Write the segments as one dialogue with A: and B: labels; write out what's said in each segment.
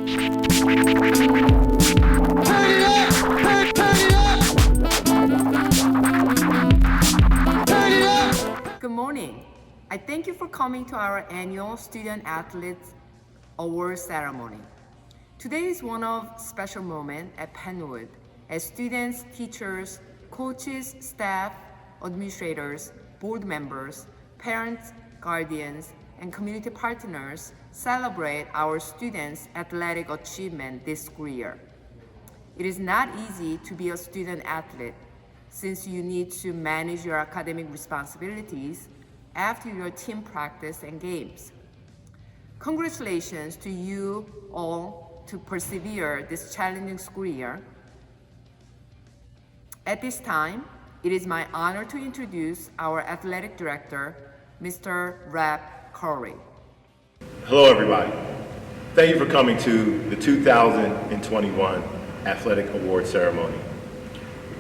A: Good morning. I thank you for coming to our annual Student Athletes Award ceremony. Today is one of special moment at Penwood as students, teachers, coaches, staff, administrators, board members, parents, guardians, and community partners celebrate our students' athletic achievement this school year. It is not easy to be a student athlete since you need to manage your academic responsibilities after your team practice and games. Congratulations to you all to persevere this challenging school year. At this time, it is my honor to introduce our athletic director, Mr. Rap Curry.
B: Hello everybody. Thank you for coming to the 2021 Athletic Award Ceremony.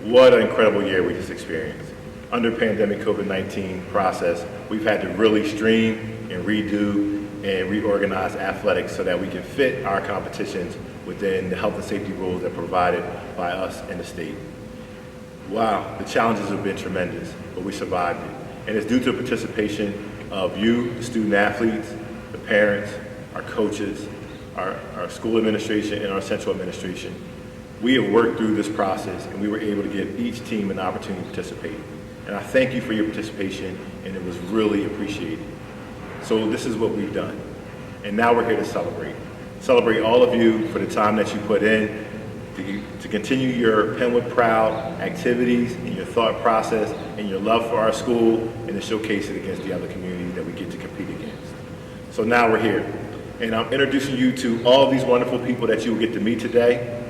B: What an incredible year we just experienced. Under pandemic COVID-19 process, we've had to really stream and redo and reorganize athletics so that we can fit our competitions within the health and safety rules that are provided by us and the state. Wow, the challenges have been tremendous, but we survived it. And it's due to the participation of you, the student athletes, the parents, our coaches, our school administration, and our central administration. We have worked through this process and we were able to give each team an opportunity to participate. And I thank you for your participation, and it was really appreciated. So this is what we've done. And now we're here to celebrate. Celebrate all of you for the time that you put in to continue your Penwood Proud activities and your thought process and your love for our school, and to showcase it against the other communities that we get to compete against. So now we're here. And I'm introducing you to all of these wonderful people that you will get to meet today.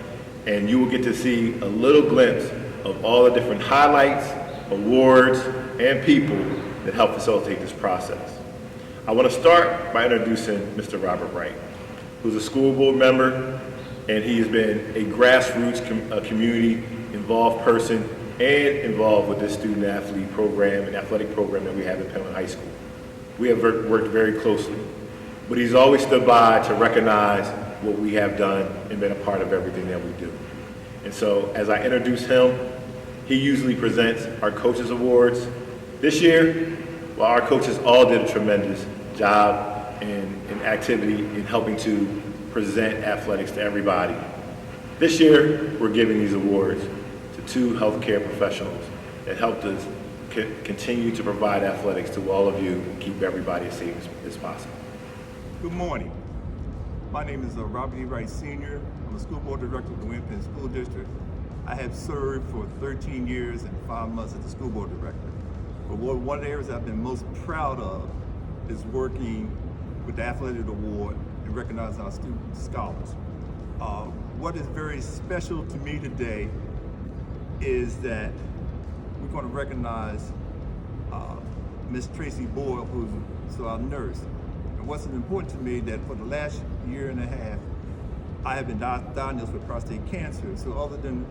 B: And you will get to see a little glimpse of all the different highlights, awards, and people that help facilitate this process. I want to start by introducing Mr. Robert Wright, who's a school board member, and he has been a grassroots community involved person and involved with this student athlete program and athletic program that we have at Penn High School. We have worked very closely, but he's always stood by to recognize what we have done and been a part of everything that we do. And so as I introduce him, he usually presents our coaches awards. This year, well, our coaches all did a tremendous job and activity in helping to present athletics to everybody. This year, we're giving these awards to two healthcare professionals that helped us continue to provide athletics to all of you and keep everybody as safe as possible.
C: Good morning. My name is Robert E. Wright Sr. I'm a school board director of the Penn School District. I have served for 13 years and 5 months as the school board director. But one of the areas I've been most proud of is working with the Athletic Award and recognizing our student scholars. What is very special to me today is that we're going to recognize Miss Tracy Boyle, who's our nurse. What's important to me that for the last year and a half, I have been diagnosed with prostate cancer. So other than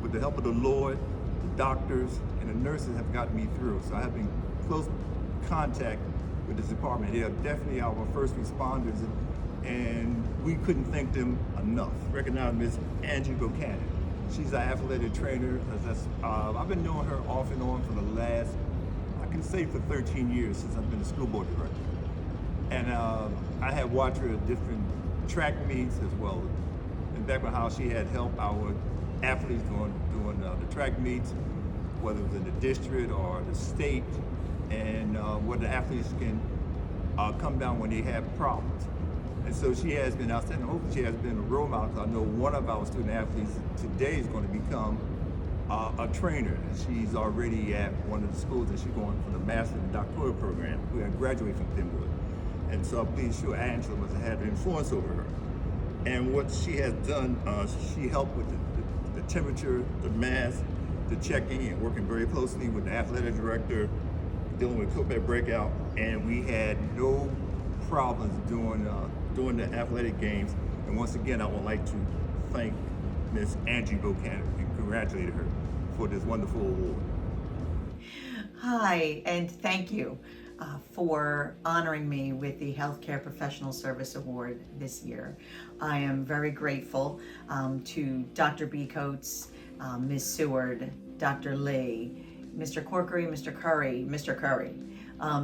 C: with the help of the Lord, the doctors and the nurses have gotten me through. So I have been in close contact with this department. They are definitely our first responders, and we couldn't thank them enough. Recognize Miss Angie Buchanan. She's our athletic trainer. I've been knowing her off and on for the last, I can say for 13 years since I've been a school board director. And I had watched her at different track meets as well. And back when how she had helped our athletes doing the track meets, whether it was in the district or the state, and where the athletes can come down when they have problems. And so she has been outstanding. Hopefully she has been a role model. I know one of our student athletes today is going to become a trainer. And she's already at one of the schools that she's going for the master and doctoral program. We are graduating from Penwood. And so I'm pretty sure Angela must have had an influence over her. And what she has done, she helped with the temperature, the mask, the checking, and working very closely with the athletic director, dealing with COVID breakout. And we had no problems during the athletic games. And once again, I would like to thank Miss Angie Buchanan and congratulate her for this wonderful award.
D: Hi, and thank you. for honoring me with the Healthcare Professional Service Award this year. I am very grateful to Dr. B. Coates, Ms. Seward, Dr. Lee, Mr. Corkery, Mr. Curry,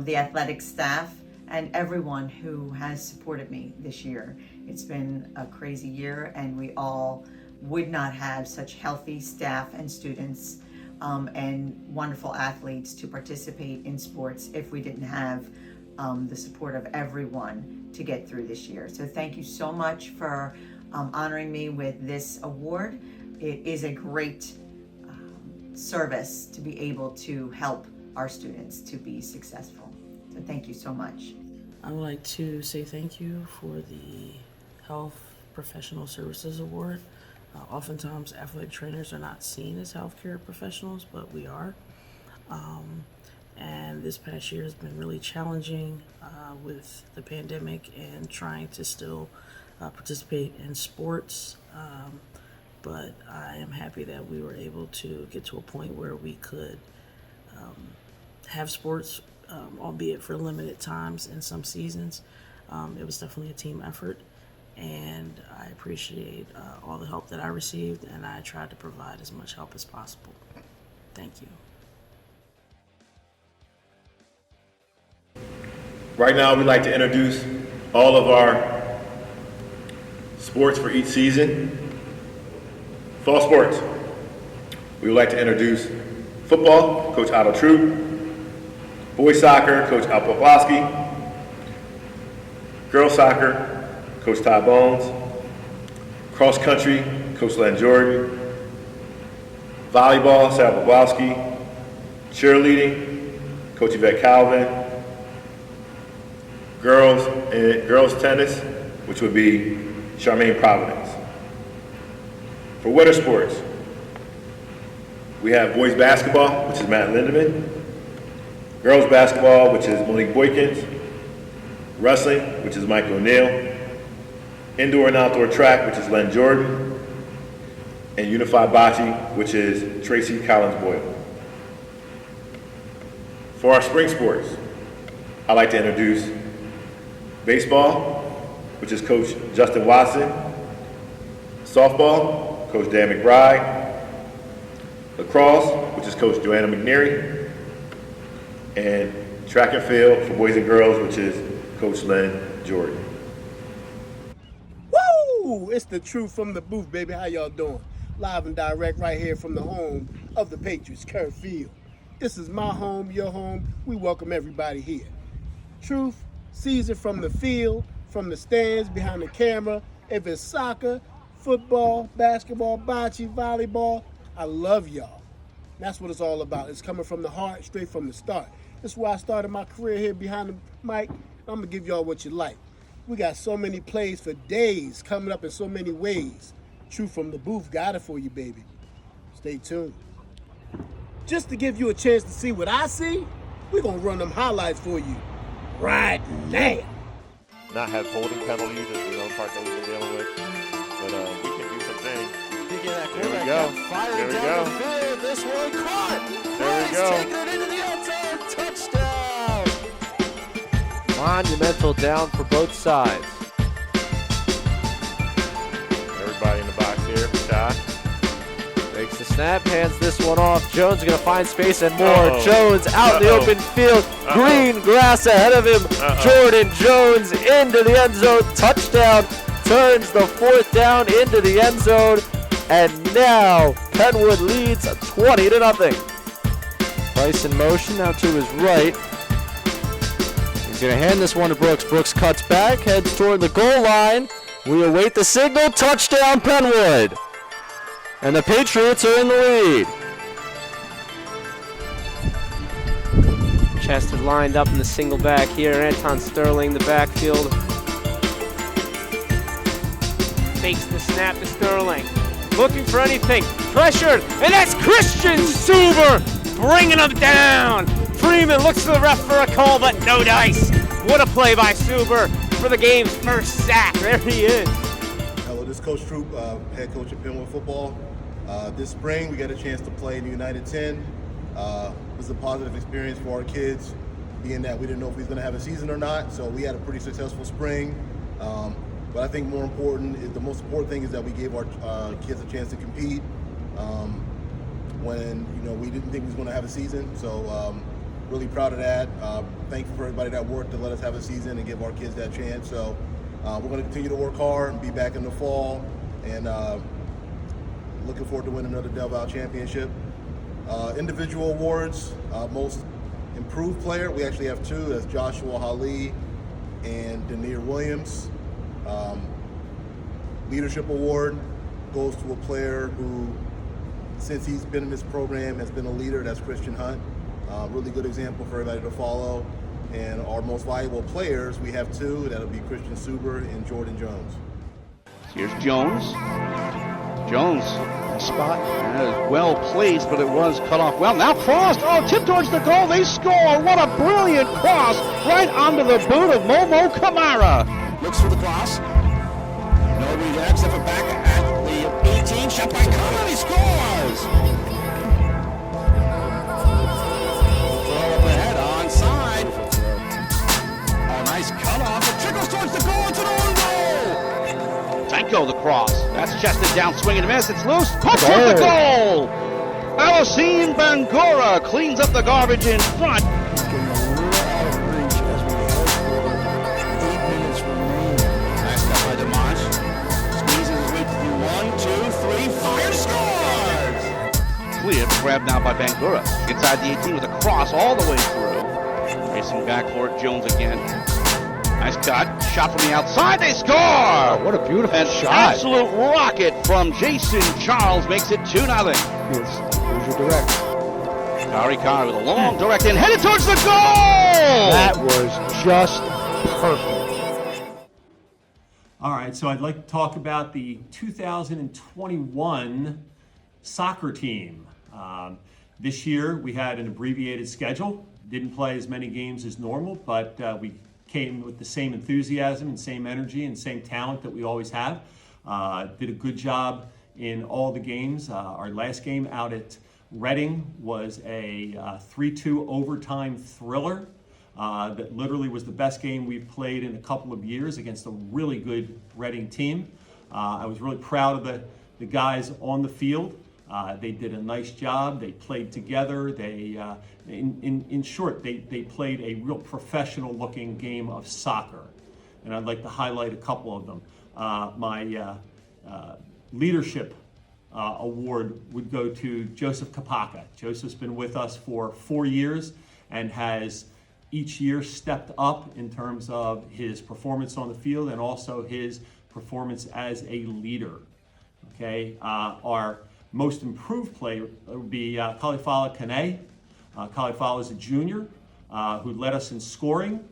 D: the athletic staff, and everyone who has supported me this year. It's been a crazy year, and we all would not have such healthy staff and students and wonderful athletes to participate in sports if we didn't have the support of everyone to get through this year. So thank you so much for honoring me with this award. It is a great service to be able to help our students to be successful. So thank you so much.
E: I would like to say thank you for the Health Professional Services Award. Oftentimes athletic trainers are not seen as healthcare professionals, but we are. And this past year has been really challenging with the pandemic and trying to still participate in sports. But I am happy that we were able to get to a point where we could have sports, albeit for limited times in some seasons. It was definitely a team effort, and I appreciate all the help that I received, and I tried to provide as much help as possible. Thank you.
B: Right now, we'd like to introduce all of our sports for each season. Fall sports. We would like to introduce football, Coach Otto Troop. Boys soccer, Coach Al Poplowski. Girls soccer, Coach Todd Bones. Cross country, Coach Len Jordan. Volleyball, Sarah Poplowski. Cheerleading, Coach Yvette Calvin. Girls tennis, which would be Charmaine Providence. For winter sports, we have boys basketball, which is Matt Lindemann. Girls basketball, which is Monique Boykins. Wrestling, which is Mike O'Neill. Indoor and outdoor track, which is Len Jordan. And unified bocce, which is Tracy Collins Boyle. For our spring sports, I'd like to introduce baseball, which is Coach Justin Watson. Softball, Coach Dan McBride. Lacrosse, which is Coach Joanna McNeary. And track and field for boys and girls, which is Coach Len Jordan.
F: Woo! It's the truth from the booth, baby. How y'all doing? Live and direct right here from the home of the Patriots, Kerr Field. This is my home, your home. We welcome everybody here. Truth, sees it from the field, from the stands, behind the camera. If it's soccer, football, basketball, bocce, volleyball, I love y'all. That's what it's all about. It's coming from the heart, straight from the start. That's why I started my career here behind the mic. I'm gonna give y'all what you like. We got so many plays for days coming up in so many ways. Truth from the booth got it for you, baby. Stay tuned. Just to give you a chance to see what I see, we're gonna run them highlights for you right now.
B: Not have holding penalties is the other part that we've been dealing with, but we can do some things.
G: Speaking of that
B: There we
G: quarterback,
B: go.
G: got fired
B: There we
G: down
B: go.
G: the field. This one caught.
B: There we
G: Rice
B: go.
G: taking it into the end zone. Touchdown. Monumental down for both sides.
B: Everybody in the box here, shot.
G: Takes the snap, hands this one off. Jones going to find space and more.
B: Uh-oh.
G: Jones out in the open field.
B: Uh-oh.
G: Green grass ahead of him.
B: Uh-oh.
G: Jordan Jones into the end zone. Touchdown. Turns the fourth down into the end zone. And now Penwood leads 20-0. Price in motion now to his right. He's going to hand this one to Brooks. Brooks cuts back, heads toward the goal line. We await the signal. Touchdown Penwood. And the Patriots are in the lead.
H: Chester lined up in the single back here. Anton Sterling, the backfield. Fakes the snap to Sterling. Looking for anything. Pressured. And that's Christian Suber bringing him down. Freeman looks to the ref for a call, but no dice. What a play by Suber for the game's first sack. There he is.
I: Hello, this is Coach Troop, head coach at Penn football. This spring, we got a chance to play in the United 10. It was a positive experience for our kids. being that we didn't know if we was going to have a season or not. So we had a pretty successful spring. But I think the most important thing is that we gave our kids a chance to compete when we didn't think we was going to have a season. So really proud of that. Thankful for everybody that worked to let us have a season and give our kids that chance. So we're going to continue to work hard and be back in the fall, and looking forward to winning another Del Valle championship. Individual awards, most improved player, we actually have two. That's Joshua Hali and Denier Williams. Leadership award goes to a player who, since he's been in this program, has been a leader. That's Christian Hunt. Really good example for everybody to follow. And our most valuable players, we have two. That'll be Christian Suber and Jordan Jones.
J: Here's Jones. Jones, spot well placed, but it was cut off well. Now crossed. Oh, tip towards the goal. They score. What a brilliant cross right onto the boot of Momo Kamara.
K: Looks for the cross. No relax. Up and back at the 18. Shot by Kamara. He scores. Throw up ahead onside. Oh, nice cut off. It trickles towards the goal. It's an own goal.
J: Tanko the cross. That's chested down, swing and a miss. It's loose. Hooks with the goal. Alcine Bangura cleans up the garbage in front.
K: Nice cut by Dimash. Squeezes his way through 1, 2, 3, fire, scores!
J: Cleared, grabbed now by Bangura. Inside the 18 with a cross all the way through. Racing back for it, Jones again. Nice cut, shot from the outside, they score!
G: Oh, what a beautiful shot.
J: Absolute rocket from Jason Charles makes it 2-0.
G: Here's your direct.
J: Kari with a long direct in, headed towards the goal!
G: That was just perfect.
L: All right, so I'd like to talk about the 2021 soccer team. This year we had an abbreviated schedule. Didn't play as many games as normal, but we came with the same enthusiasm and same energy and same talent that we always have. Did a good job in all the games. Our last game out at Reading was a 3-2 overtime thriller that literally was the best game we've played in a couple of years against a really good Reading team. I was really proud of the guys on the field. They did a nice job. They played together. In short, they played a real professional-looking game of soccer, and I'd like to highlight a couple of them. My leadership award would go to Joseph Kapaka. Joseph's been with us for 4 years and has each year stepped up in terms of his performance on the field and also his performance as a leader. Okay, our most improved player would be Kalifala Kane. Kalifala is a junior who led us in scoring,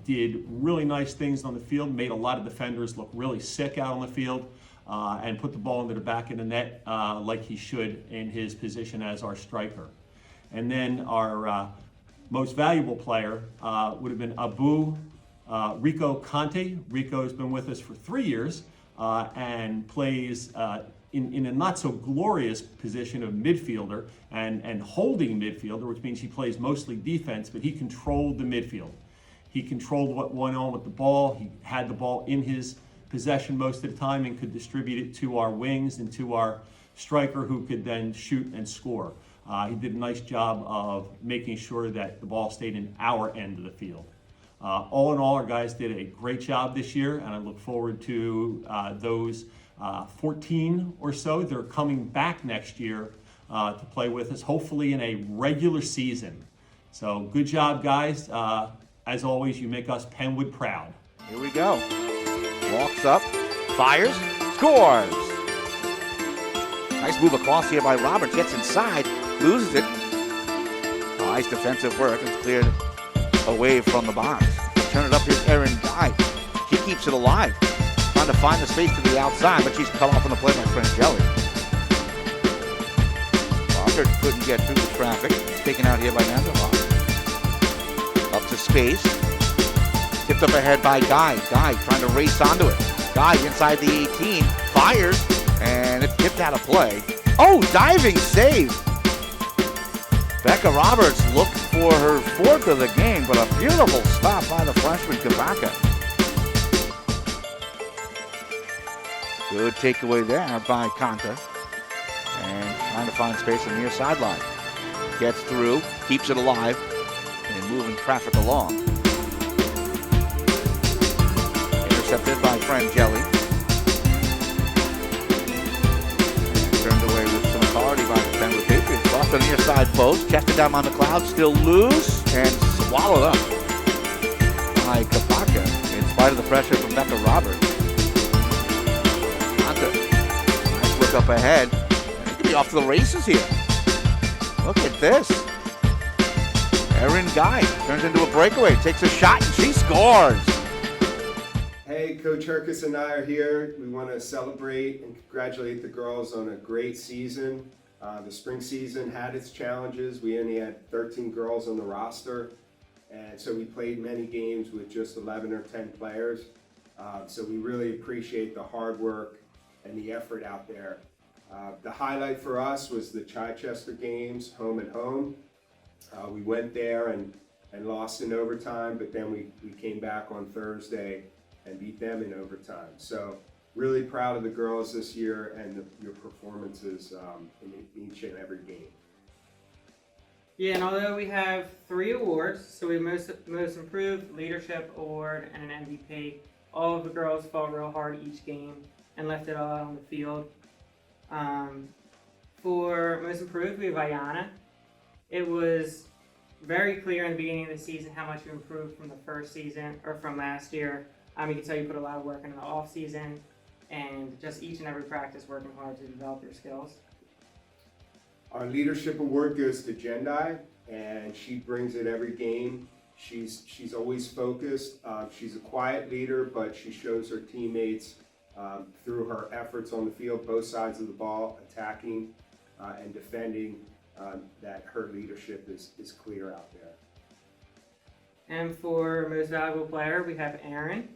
L: did really nice things on the field, made a lot of defenders look really sick out on the field, and put the ball into the back of the net like he should in his position as our striker. And then our most valuable player would have been Rico Conte. Rico's been with us for 3 years and plays in a not so glorious position of midfielder and holding midfielder, which means he plays mostly defense, but he controlled the midfield. He controlled what went on with the ball. He had the ball in his possession most of the time and could distribute it to our wings and to our striker, who could then shoot and score. He did a nice job of making sure that the ball stayed in our end of the field. All in all, our guys did a great job this year, and I look forward to those 14 or so. They're coming back next year to play with us, hopefully in a regular season. So good job, guys. As always, you make us Penwood proud.
J: Here we go. Walks up, fires, scores. Nice move across here by Roberts. Gets inside, loses it. Nice defensive work. It's cleared away from the box. Turn it up. Here's Erin Dye. She keeps it alive. Trying to find the space to the outside, but she's cut off on the play by Frangeli. Roberts couldn't get through the traffic. Taken out here by Vanderhoff. Up to space. Tipped up ahead by Guy. Guy trying to race onto it. Guy inside the 18. Fires. And it's tipped out of play. Oh, diving save. Becca Roberts looked for her fourth of the game, but a beautiful stop by the freshman Kabaka. Good takeaway there by Conta. And trying to find space on the near sideline. Gets through, keeps it alive, and moving traffic along. Intercepted by Frangeli. And turned away with some authority by the Penn Patriots. Off the near side post, chested down on the cloud, still loose, and swallowed up by Kabaka in spite of the pressure from Becca Roberts. Conta, nice look up ahead. Be off to the races here. Look at this. Erin Guy turns into a breakaway, takes a shot, and she scores.
M: Hey, Coach Herkus and I are here. We want to celebrate and congratulate the girls on a great season. The spring season had its challenges. We only had 13 girls on the roster, and so we played many games with just 11 or 10 players. So we really appreciate the hard work and the effort out there. The highlight for us was the Chichester games, home and home. We went there and lost in overtime, but then we came back on Thursday and beat them in overtime. So really proud of the girls this year and your performances in each and every game.
N: Yeah, and although we have 3 awards, so we have most improved, leadership award, and an MVP, all of the girls fought real hard each game and left it all out on the field. For most improved, we have Ayana. It was very clear in the beginning of the season how much you improved from the first season or from last year. You can tell you put a lot of work in the off season and just each and every practice working hard to develop your skills.
M: Our leadership award goes to Jendai, and she brings it every game. She's always focused. She's a quiet leader, but she shows her teammates through her efforts on the field, both sides of the ball, attacking and defending, that her leadership is clear out there.
N: And for most valuable player, we have Erin.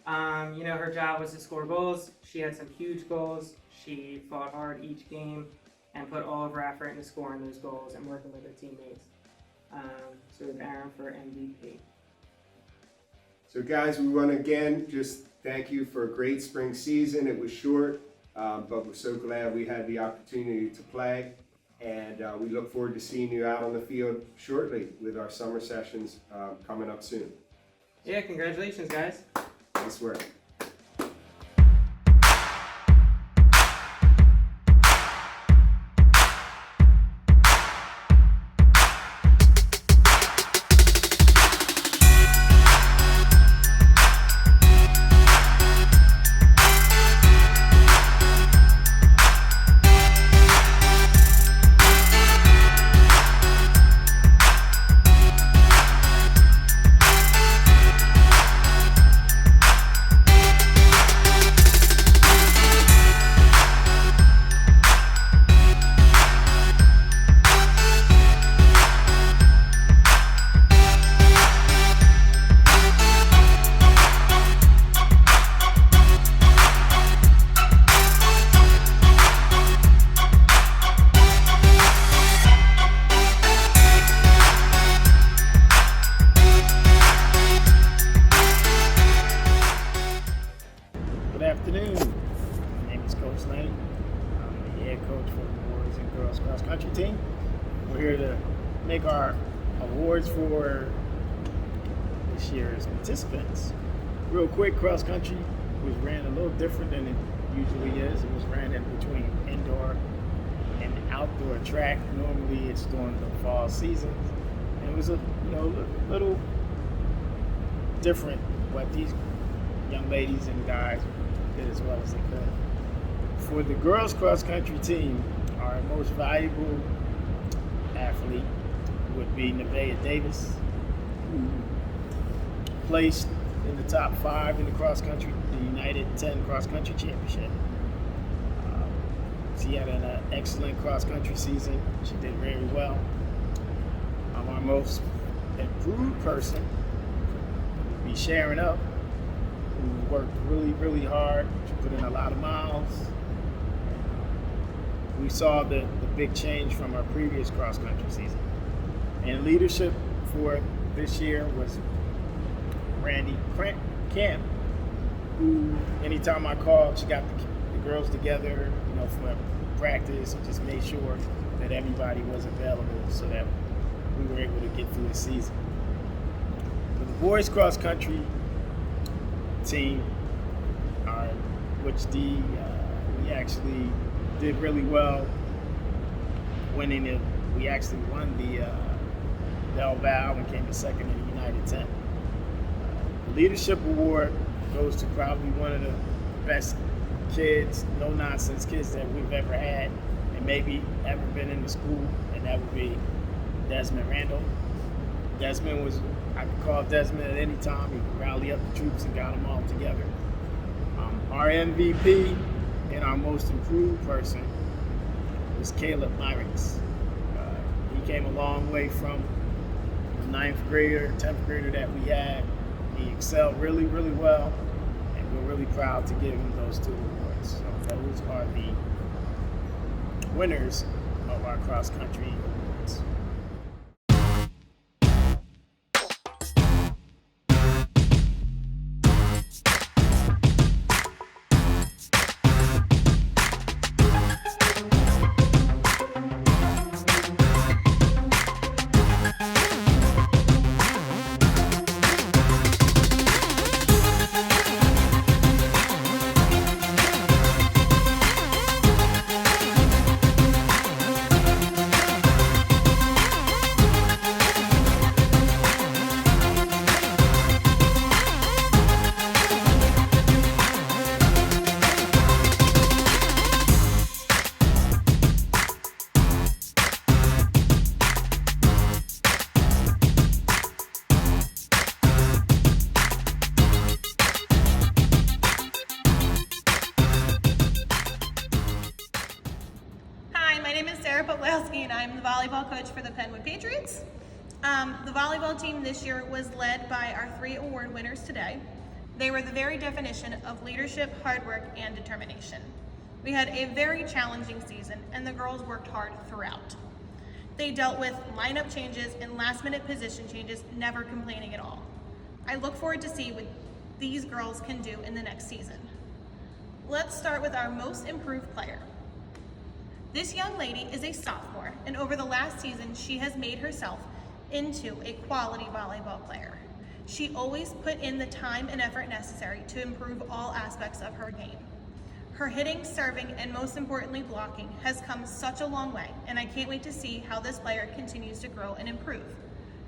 N: Her job was to score goals. She had some huge goals. She fought hard each game and put all of her effort into scoring those goals and working with her teammates. So we have Erin for MVP.
M: So guys, we want to again just thank you for a great spring season. It was short, but we're so glad we had the opportunity to play. And we look forward to seeing you out on the field shortly with our summer sessions coming up soon.
N: Yeah, congratulations, guys.
M: Nice work.
F: Good afternoon. My name is Coach Lane. I'm the head coach for the boys and girls cross country team. We're here to make our awards for this year's participants. Real quick, cross country was ran a little different than it usually is. It was ran in between indoor and outdoor track. Normally it's during the fall season. And it was a little different what these young ladies and guys did as well as they could. For the girls cross country team, our most valuable athlete would be Nevaeh Davis, who placed in the top 5 in the cross country, the United 10 cross country championship. She had an excellent cross country season. She did very well. Our most improved person would be Sharon Up, who worked really, really hard. She put in a lot of miles. We saw the big change from our previous cross country season. And leadership for this year was Randy Camp, who anytime I called, she got the girls together, for practice, and just made sure that everybody was available so that we were able to get through the season. For the boys cross country team, we actually did really well winning it. We actually won the Del Val and came in second in the United 10. The Leadership Award goes to probably one of the best kids, no-nonsense kids that we've ever had and maybe ever been in the school, and that would be Desmond Randall. Desmond was, I could call Desmond at any time. He could rally up the troops and got them all together. Our MVP and our most improved person was Caleb Myricks. He came a long way from the 9th grader, 10th grader that we had. He excelled really, really well, and we're really proud to give him those 2 awards. So those are the winners of our cross-country awards.
O: And I'm the volleyball coach for the Penwood Patriots. The volleyball team this year was led by our 3 award winners today. They were the very definition of leadership, hard work, and determination. We had a very challenging season, and the girls worked hard throughout. They dealt with lineup changes and last-minute position changes, never complaining at all. I look forward to see what these girls can do in the next season. Let's start with our most improved player. This young lady is a sophomore, and over the last season, she has made herself into a quality volleyball player. She always put in the time and effort necessary to improve all aspects of her game. Her hitting, serving, and most importantly, blocking has come such a long way, and I can't wait to see how this player continues to grow and improve.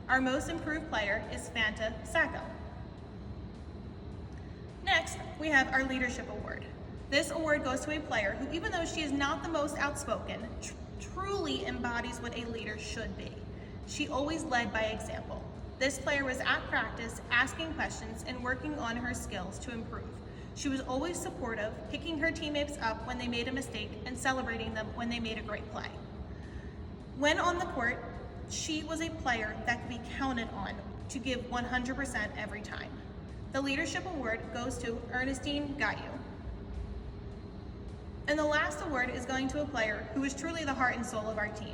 O: Our most improved player is Fanta Sacco. Next, we have our Leadership Award. This award goes to a player who, even though she is not the most outspoken, truly embodies what a leader should be. She always led by example. This player was at practice, asking questions and working on her skills to improve. She was always supportive, picking her teammates up when they made a mistake and celebrating them when they made a great play. When on the court, she was a player that could be counted on to give 100% every time. The Leadership Award goes to Ernestine Gayu. And the last award is going to a player who is truly the heart and soul of our team.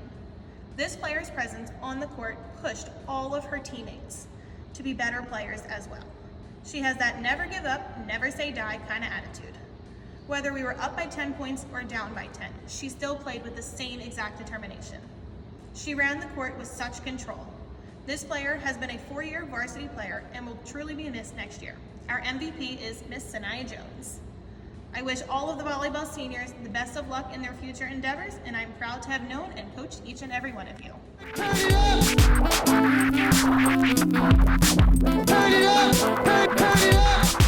O: This player's presence on the court pushed all of her teammates to be better players as well. She has that never give up, never say die kind of attitude. Whether we were up by 10 points or down by 10, she still played with the same exact determination. She ran the court with such control. This player has been a 4-year varsity player and will truly be missed next year. Our MVP is Miss Sanaya Jones. I wish all of the volleyball seniors the best of luck in their future endeavors, and I'm proud to have known and coached each and every one of you.
K: Turn it up! Turn it up! Turn it up!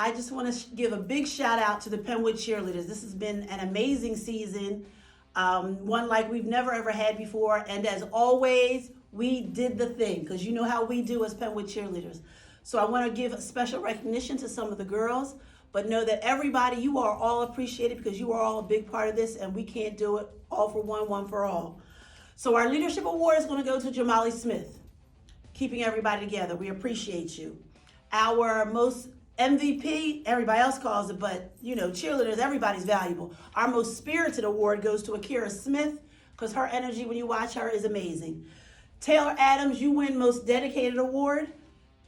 P: I just want to give a big shout out to the Penwood cheerleaders. This has been an amazing season. one like we've never ever had before. And as always, we did the thing, because you know how we do as Penwood cheerleaders. So I want to give a special recognition to some of the girls, but know that everybody, you are all appreciated because you are all a big part of this, and we can't do it all for one, one for all. So our leadership award is going to go to Jamali Smith, keeping everybody together. We appreciate you. Our most MVP, everybody else calls it, but you know, cheerleaders, everybody's valuable. Our most spirited award goes to Akira Smith, because her energy when you watch her is amazing. Taylor Adams, you win most dedicated award,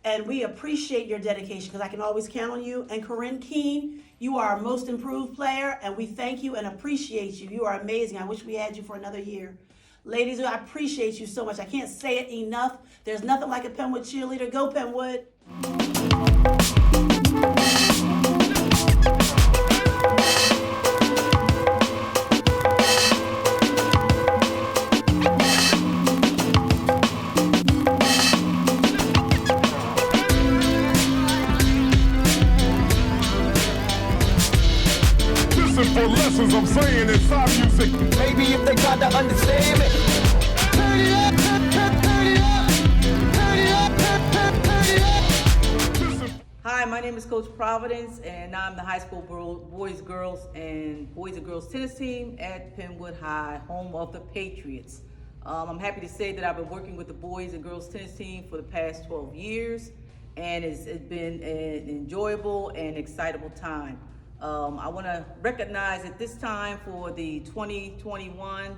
P: and we appreciate your dedication because I can always count on you. And Corinne Keene, you are our most improved player, and we thank you and appreciate you. You are amazing. I wish we had you for another year. Ladies, I appreciate you so much. I can't say it enough. There's nothing like a Penwood cheerleader. Go Penwood.
K: For lessons I'm saying inside music. Maybe if they got to understand it. Turn it up, turn it up, turn it up, turn it up.
Q: Hi, my name is Coach Providence, and I'm the high school boys, girls, and girls tennis team at Penwood High, home of the Patriots. I'm happy to say that I've been working with the boys and girls tennis team for the past 12 years, and it's been an enjoyable and excitable time. I want to recognize at this time for the 2021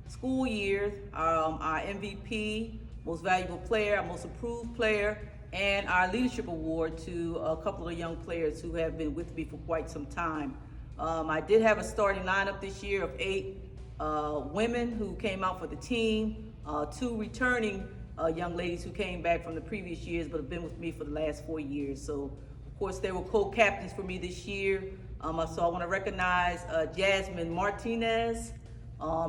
Q: school year, our MVP, most valuable player, our most improved player, and our leadership award to a couple of young players who have been with me for quite some time. I did have a starting lineup this year of 8 women who came out for the team, 2 returning young ladies who came back from the previous years but have been with me for the last 4 years. So, of course, they were co-captains for me this year. So I want to recognize Jasmine Martinez,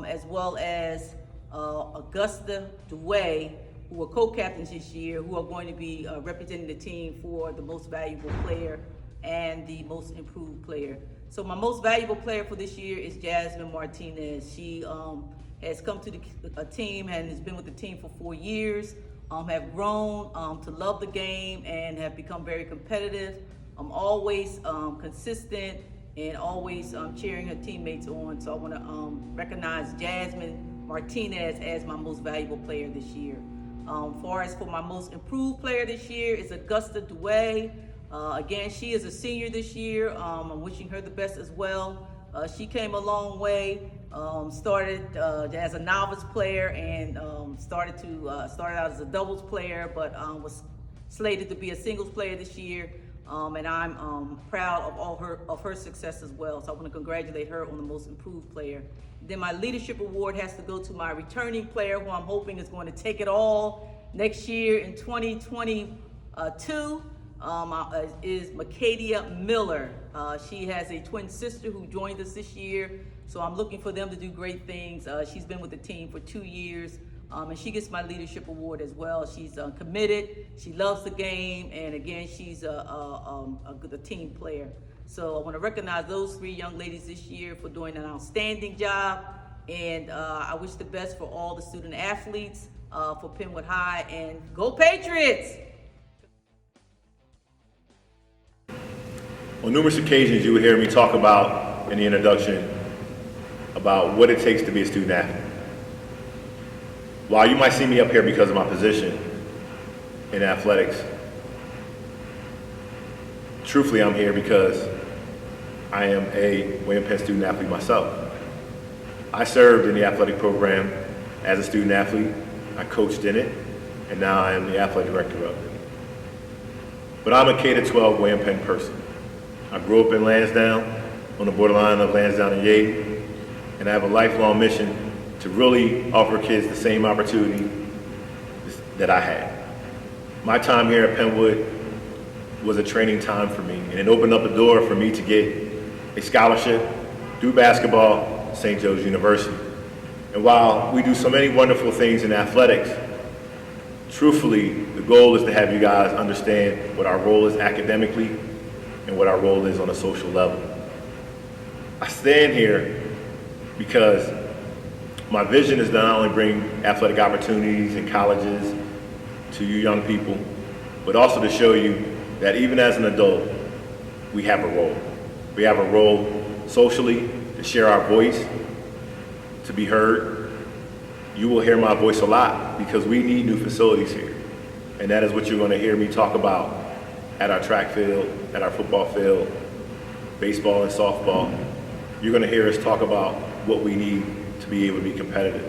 Q: as well as Augusta DeWay, who were co-captains this year, who are going to be representing the team for the most valuable player and the most improved player. So my most valuable player for this year is Jasmine Martinez. She has come to the team and has been with the team for 4 years, have grown to love the game and have become very competitive. Always consistent and always cheering her teammates on. So I want to recognize Jasmine Martinez as my most valuable player this year. Far as for my most improved player this year is Augusta DeWay. Again, she is a senior this year. I'm wishing her the best as well. She came a long way. Started as a novice player and started out as a doubles player, but was slated to be a singles player this year. And I'm proud of her success as well. So I want to congratulate her on the most improved player. Then my leadership award has to go to my returning player, who I'm hoping is going to take it all next year in 2022. Is Makadia Miller. She has a twin sister who joined us this year. So I'm looking for them to do great things. She's been with the team for 2 years. And she gets my leadership award as well. She's committed, she loves the game, and again, she's a team player. So I want to recognize those 3 young ladies this year for doing an outstanding job, and I wish the best for all the student athletes for Penwood High, and go Patriots!
B: On numerous occasions, you would hear me talk about, in the introduction, about what it takes to be a student athlete. While you might see me up here because of my position in athletics, truthfully, I'm here because I am a William Penn student athlete myself. I served in the athletic program as a student athlete. I coached in it, and now I am the athletic director of it. But I'm a K-12 William Penn person. I grew up in Lansdowne, on the borderline of Lansdowne and Yale, and I have a lifelong mission to really offer kids the same opportunity that I had. My time here at Penwood was a training time for me, and it opened up a door for me to get a scholarship through basketball at St. Joe's University. And while we do so many wonderful things in athletics, truthfully, the goal is to have you guys understand what our role is academically and what our role is on a social level. I stand here because My vision is not only bring athletic opportunities in colleges to you young people, but also to show you that even as an adult, we have a role. We have a role socially to share our voice, to be heard. You will hear my voice a lot because we need new facilities here. And that is what you're going to hear me talk about at our track field, at our football field, baseball and softball. You're going to hear us talk about what we need to be able to be competitive.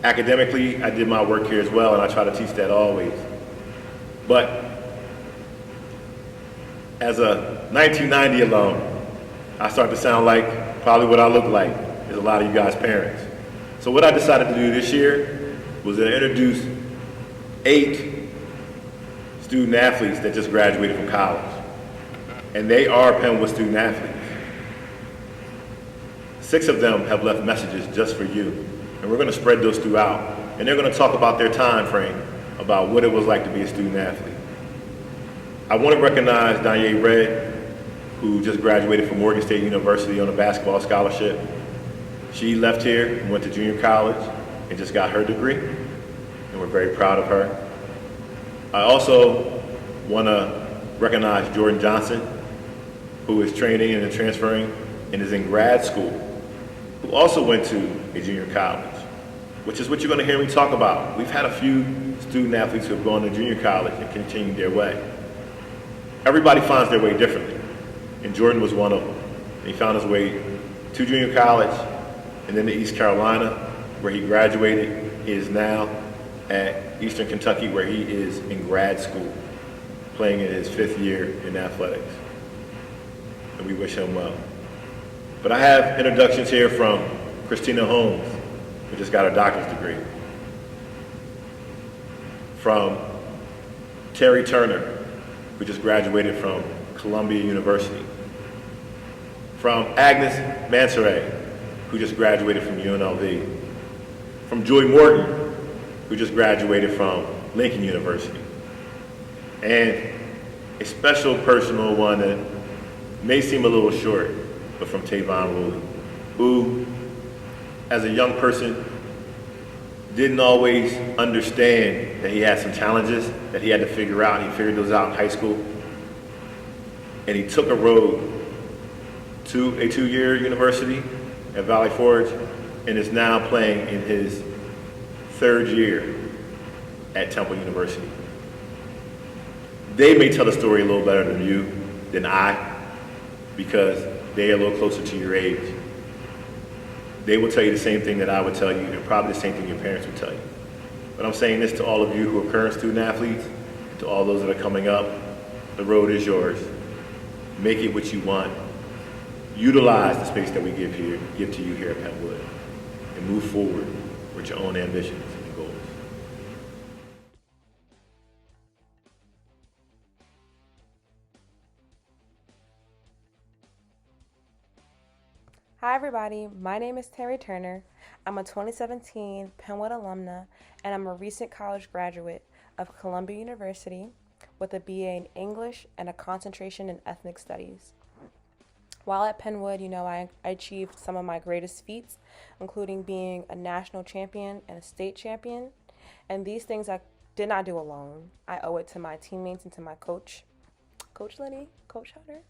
B: Academically, I did my work here as well, and I try to teach that always. But as a 1990 alum, I start to sound like probably what I look like is a lot of you guys' parents. So what I decided to do this year was to introduce 8 student athletes that just graduated from college. And they are Penwood student athletes. 6 of them have left messages just for you. And we're going to spread those throughout. And they're going to talk about their time frame, about what it was like to be a student athlete. I want to recognize Danye Red, who just graduated from Morgan State University on a basketball scholarship. She left here and went to junior college and just got her degree. And we're very proud of her. I also want to recognize Jordan Johnson, who is training and transferring and is in grad school, who also went to a junior college, which is what you're going to hear me talk about. We've had a few student athletes who have gone to junior college and continued their way. Everybody finds their way differently, and Jordan was one of them. He found his way to junior college and then to East Carolina, where he graduated. He is now at Eastern Kentucky, where he is in grad school, playing in his 5th year in athletics. And we wish him well. But I have introductions here from Christina Holmes, who just got her doctorate degree. From Terry Turner, who just graduated from Columbia University. From Agnes Mansoret, who just graduated from UNLV. From Joy Morton, who just graduated from Lincoln University. And a special personal one that may seem a little short, but from Tavon Ruley, who, as a young person, didn't always understand that he had some challenges that he had to figure out. He figured those out in high school. And he took a road to a 2-year university at Valley Forge and is now playing in his 3rd year at Temple University. They may tell the story a little better than you, than I, because they are a little closer to your age. They will tell you the same thing that I would tell you, and probably the same thing your parents would tell you. But I'm saying this to all of you who are current student athletes, and to all those that are coming up, the road is yours. Make it what you want. Utilize the space that we give to you here at Penwood, and move forward with your own ambitions and goals.
R: Hi everybody, my name is Terry Turner. I'm a 2017 Penwood alumna, and I'm a recent college graduate of Columbia University with a BA in English and a concentration in ethnic studies. While at Penwood, I achieved some of my greatest feats, including being a national champion and a state champion. And these things I did not do alone. I owe it to my teammates and to my coach, Coach Lenny, Coach Hunter.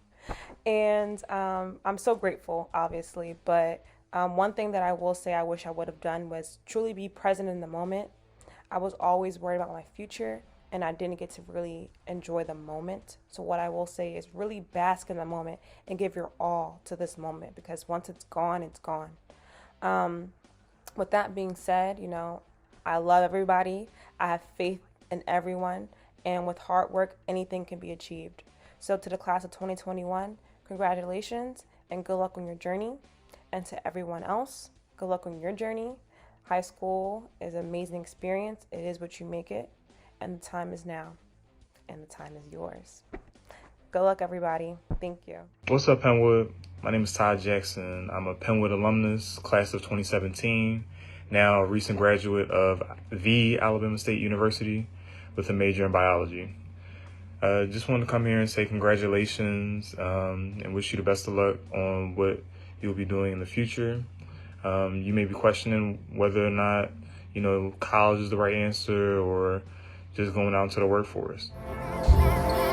R: And I'm so grateful, obviously. But one thing that I will say I wish I would have done was truly be present in the moment. I was always worried about my future, and I didn't get to really enjoy the moment. So what I will say is really bask in the moment and give your all to this moment, because once it's gone, it's gone. With that being said, I love everybody. I have faith in everyone, and with hard work, anything can be achieved. So to the class of 2021, congratulations and good luck on your journey. And to everyone else, good luck on your journey. High school is an amazing experience. It is what you make it. And the time is now, and the time is yours. Good luck, everybody. Thank you.
S: What's up, Penwood? My name is Todd Jackson. I'm a Penwood alumnus, class of 2017, now a recent graduate of the Alabama State University with a major in biology. Just wanted to come here and say congratulations and wish you the best of luck on what you'll be doing in the future. You may be questioning whether or not, college is the right answer or just going out into the workforce.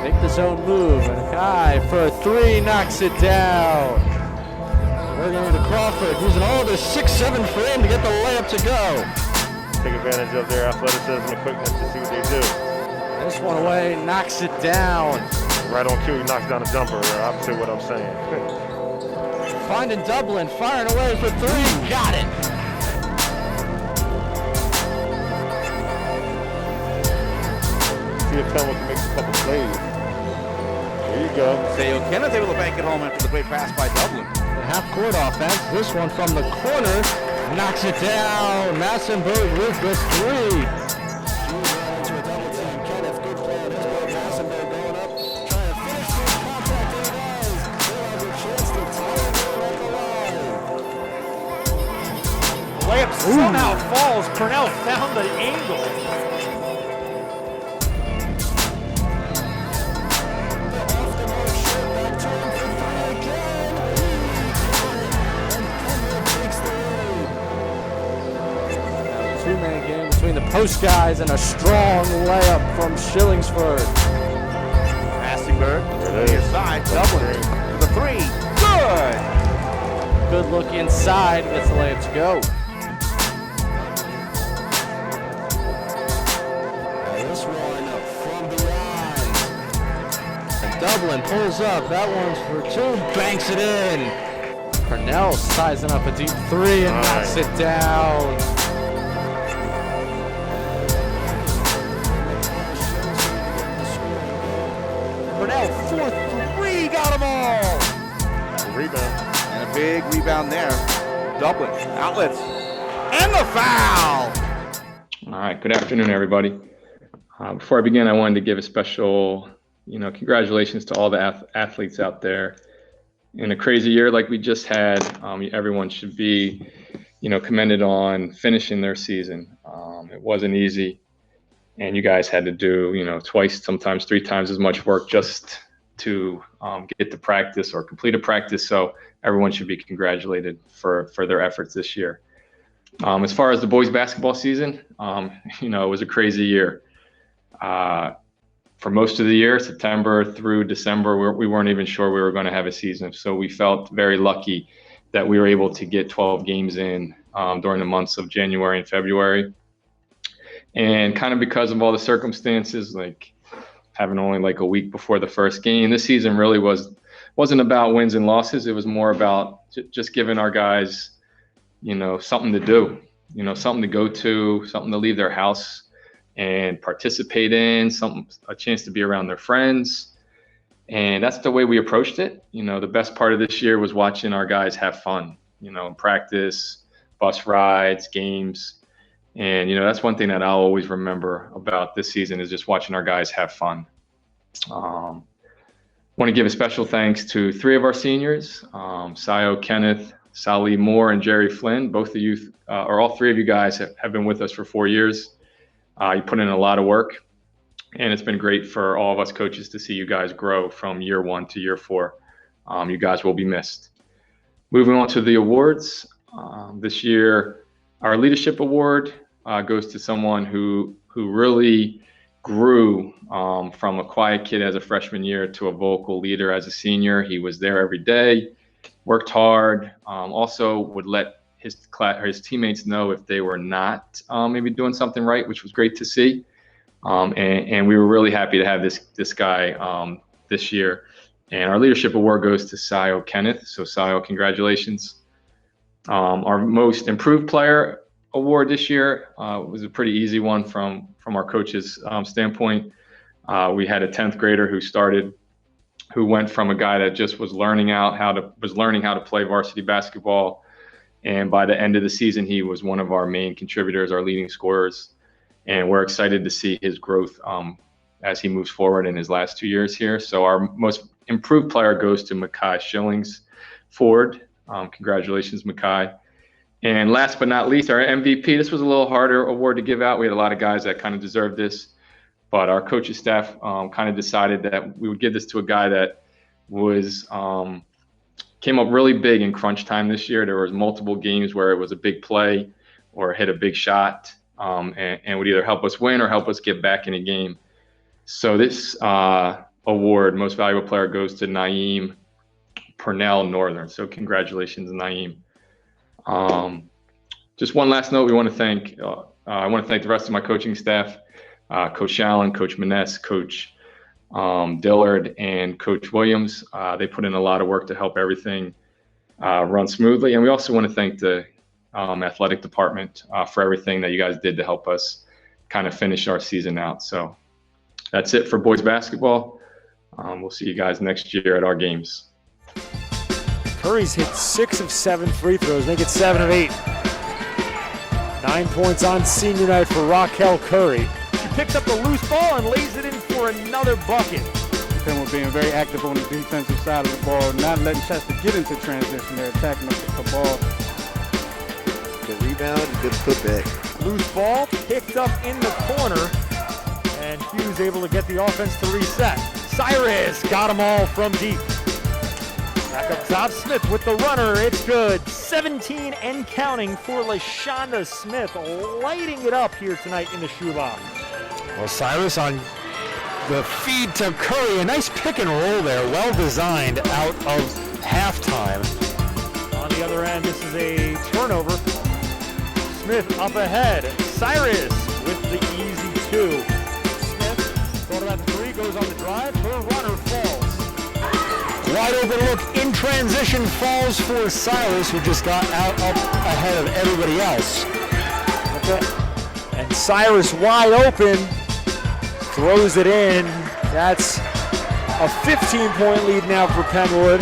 G: Make the zone move, and a guy for a three knocks it down. They're going to Crawford, using all the 6'7" frame to get the layup to go.
B: Take advantage of their athleticism and quickness to see what they do.
G: This one away, knocks it down.
B: Right on cue, he knocks down a jumper, opposite what I'm saying.
G: Finding Dublin, firing away for three, got it.
B: See if Penn can make a couple plays. There you go.
J: Sayo Kenneth able to bank it home after the great pass by Dublin.
G: The half-court offense. This one from the corner knocks it down. Massenberg with the three. Into a double team. Kenneth, good play on his part. Massenberg going up, trying to finish the contact. There it is. Still has a chance to tie it like alive.
H: Layup somehow falls. Purnell found the angle.
G: Two-man game between the post guys and a strong layup from Shillingsford.
J: Massenberg, near side, Dublin for the three. Good!
G: Good look inside, gets the layup to go. This one from beyond. And Dublin pulls up. That one's for two. Banks it in. Purnell sizing up a deep three and knocks it down. Purnell, 4-3, got them all.
B: Rebound.
J: And a big rebound there. Dublin, outlets, and the foul!
T: All right, good afternoon, everybody. Before I begin, I wanted to give a special, congratulations to all the athletes out there. In a crazy year like we just had, everyone should be, commended on finishing their season. It wasn't easy, and you guys had to do, twice, sometimes three times as much work just to get to practice or complete a practice. So everyone should be congratulated for their efforts this year. As far as the boys basketball season, it was a crazy year. For most of the year, September through December, we weren't even sure we were going to have a season. So we felt very lucky that we were able to get 12 games in during the months of January and February. And kind of because of all the circumstances, like having only like a week before the first game, this season really wasn't about wins and losses. It was more about just giving our guys, something to do, something to go to, something to leave their house and participate in, a chance to be around their friends. And that's the way we approached it. The best part of this year was watching our guys have fun, in practice, bus rides, games. And, that's one thing that I'll always remember about this season is just watching our guys have fun. Want to give a special thanks to three of our seniors, Sayo Kenneth, Sally Moore, and Jerry Flynn. Both of you, or all three of you guys have been with us for 4 years. You put in a lot of work, and it's been great for all of us coaches to see you guys grow from year 1 to year 4. You guys will be missed. Moving on to the awards. This year, our leadership award goes to someone who really grew from a quiet kid as a freshman year to a vocal leader as a senior. He was there every day, worked hard, also would let his teammates know if they were not maybe doing something right, which was great to see. And we were really happy to have this guy this year. And our leadership award goes to Sayo Kenneth. So Sayo, congratulations. Our most improved player award this year was a pretty easy one from our coach's standpoint. We had a 10th grader who went from a guy that just was learning how to play varsity basketball. And by the end of the season, he was one of our main contributors, our leading scorers. And we're excited to see his growth as he moves forward in his last 2 years here. So our most improved player goes to Makai Shillingsford. Congratulations, Makai. And last but not least, our MVP. This was a little harder award to give out. We had a lot of guys that kind of deserved this. But our coaching staff kind of decided that we would give this to a guy that was came up really big in crunch time this year. There was multiple games where it was a big play or hit a big shot, and would either help us win or help us get back in a game. So this award, Most Valuable Player, goes to Naeem Purnell Northern. So congratulations, Naeem. Just one last note, I want to thank the rest of my coaching staff, Coach Allen, Coach Maness, Coach Dillard, and Coach Williams. They put in a lot of work to help everything run smoothly. And we also want to thank the athletic department for everything that you guys did to help us kind of finish our season out. So that's it for boys basketball. We'll see you guys next year at our games.
U: Curry's hit 6 of 7 free throws, make it 7 of 8. 9 points on senior night for Raquel Curry. She picks up the loose ball and lays it in for another bucket.
V: Penn was being very active on the defensive side of the ball, not letting Chester get into transition. They're attacking the ball.
W: Good rebound and good putback.
U: Loose ball picked up in the corner, and Hughes able to get the offense to reset. Cyrus got them all from deep. Back up top, Smith with the runner, it's good. 17 and counting for LaShonda Smith, lighting it up here tonight in the shoebox.
K: Well, Cyrus on the feed to Curry, a nice pick and roll there, well designed out of halftime.
U: On the other end, this is a turnover. Smith up ahead, Cyrus with the easy 2. Smith, thought about the 3, goes on the drive, her runner falls.
K: Wide open look in transition, falls for Cyrus, who just got out up ahead of everybody else.
U: Okay. And Cyrus wide open, throws it in. That's a 15-point lead now for Penwood.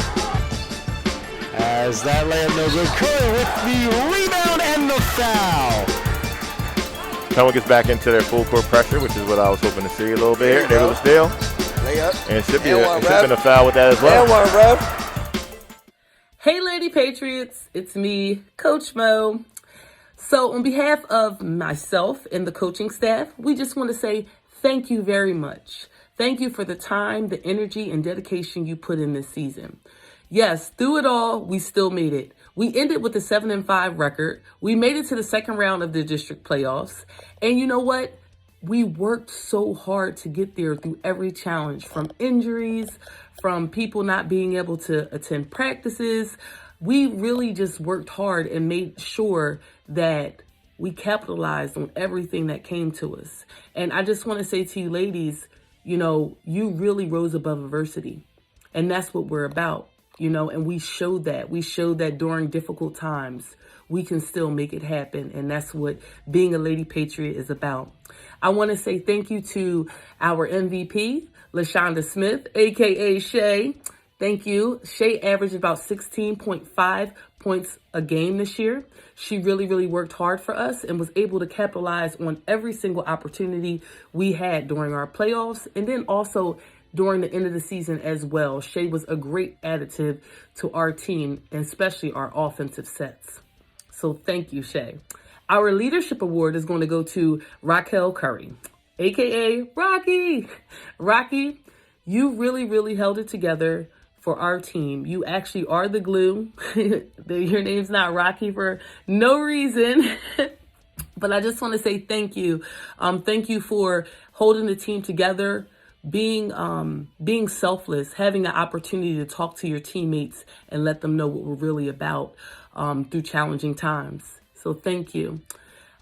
K: As that layup no good. Curry with the rebound and the foul.
B: Penwood gets back into their full court pressure, which is what I was hoping to see a little bit here. There was a steal.
W: Layup.
B: And it should have been a foul with that as well.
W: And one, ref.
X: Hey, Lady Patriots. It's me, Coach Mo. So on behalf of myself and the coaching staff, we just want to say thank you very much. Thank you for the time, the energy, and dedication you put in this season. Yes, through it all, we still made it. We ended with a 7-5 record. We made it to the second round of the district playoffs. And you know what? We worked so hard to get there through every challenge, from injuries, from people not being able to attend practices. We really just worked hard and made sure that we capitalized on everything that came to us. And I just want to say to you ladies, you know, you really rose above adversity. And that's what we're about, you know, and we showed that. We showed that during difficult times, we can still make it happen. And that's what being a Lady Patriot is about. I want to say thank you to our MVP, LaShonda Smith, a.k.a. Shay. Thank you. Shay averaged about 16.5 points a game this year. She really, really worked hard for us and was able to capitalize on every single opportunity we had during our playoffs and then also during the end of the season as well. Shay was a great additive to our team, and especially our offensive sets. So thank you, Shay. Our leadership award is going to go to Raquel Curry, a.k.a. Rocky. Rocky, you really, really held it together for our team. You actually are the glue. Your name's not Rocky for no reason. But I just want to say thank you. Thank you for holding the team together, being selfless, having an opportunity to talk to your teammates and let them know what we're really about through challenging times. So thank you.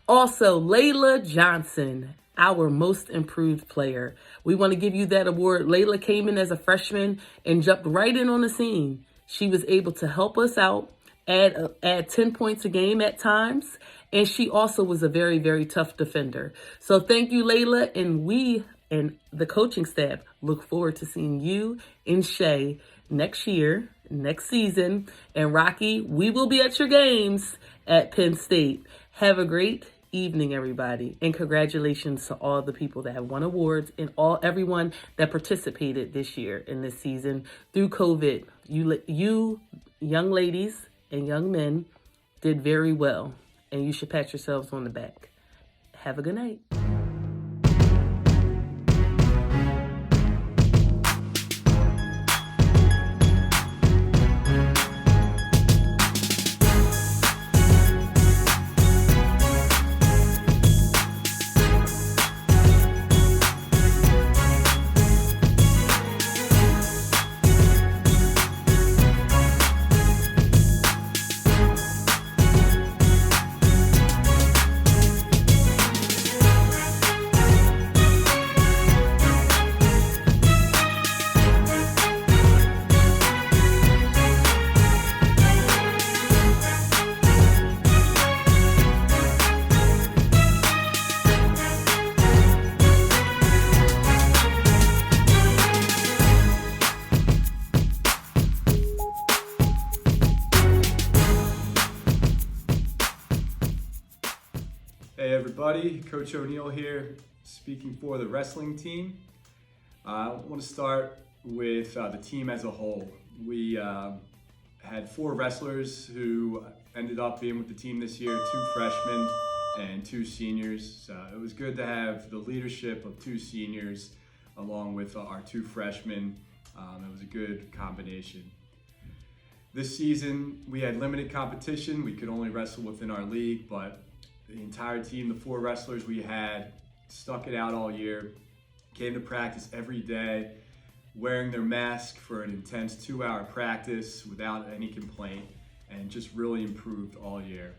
X: Also, Layla Johnson, our most improved player. We want to give you that award. Layla came in as a freshman and jumped right in on the scene. She was able to help us out, add 10 points a game at times. And she also was a very, very tough defender. So thank you, Layla. And we and the coaching staff look forward to seeing you and Shay next year, next season. And Rocky, we will be at your games at Penn State. Have a great evening, everybody. And congratulations to all the people that have won awards and everyone that participated this year in this season through COVID. You young ladies and young men did very well, and you should pat yourselves on the back. Have a good night.
A: everybody, Coach O'Neill here, speaking for the wrestling team. I want to start with the team as a whole. We had 4 wrestlers who ended up being with the team this year, 2 freshmen and 2 seniors. So it was good to have the leadership of 2 seniors along with our 2 freshmen. It was a good combination. This season, we had limited competition. We could only wrestle within our league, but the entire team, the 4 wrestlers we had, stuck it out all year, came to practice every day, wearing their mask for an intense 2-hour practice without any complaint, and just really improved all year.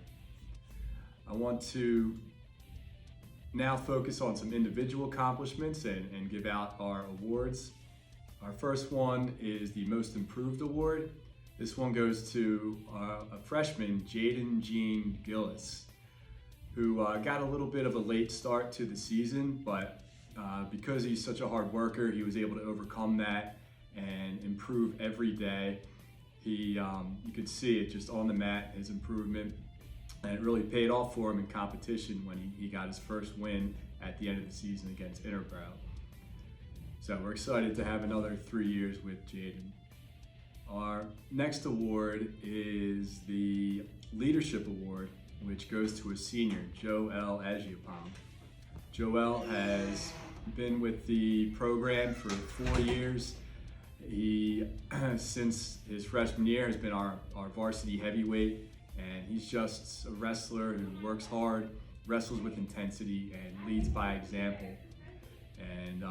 A: I want to now focus on some individual accomplishments and give out our awards. Our first one is the Most Improved Award. This one goes to a freshman, Jaden Jean Gillis, who got a little bit of a late start to the season, but because he's such a hard worker, he was able to overcome that and improve every day. You could see it just on the mat, his improvement, and it really paid off for him in competition when he got his first win at the end of the season against Interbrow. So we're excited to have another 3 years with Jaden. Our next award is the Leadership Award, which goes to a senior, Joel Agiapong. Joel has been with the program for 4 years. He, since his freshman year, has been our varsity heavyweight, and he's just a wrestler who works hard, wrestles with intensity, and leads by example. And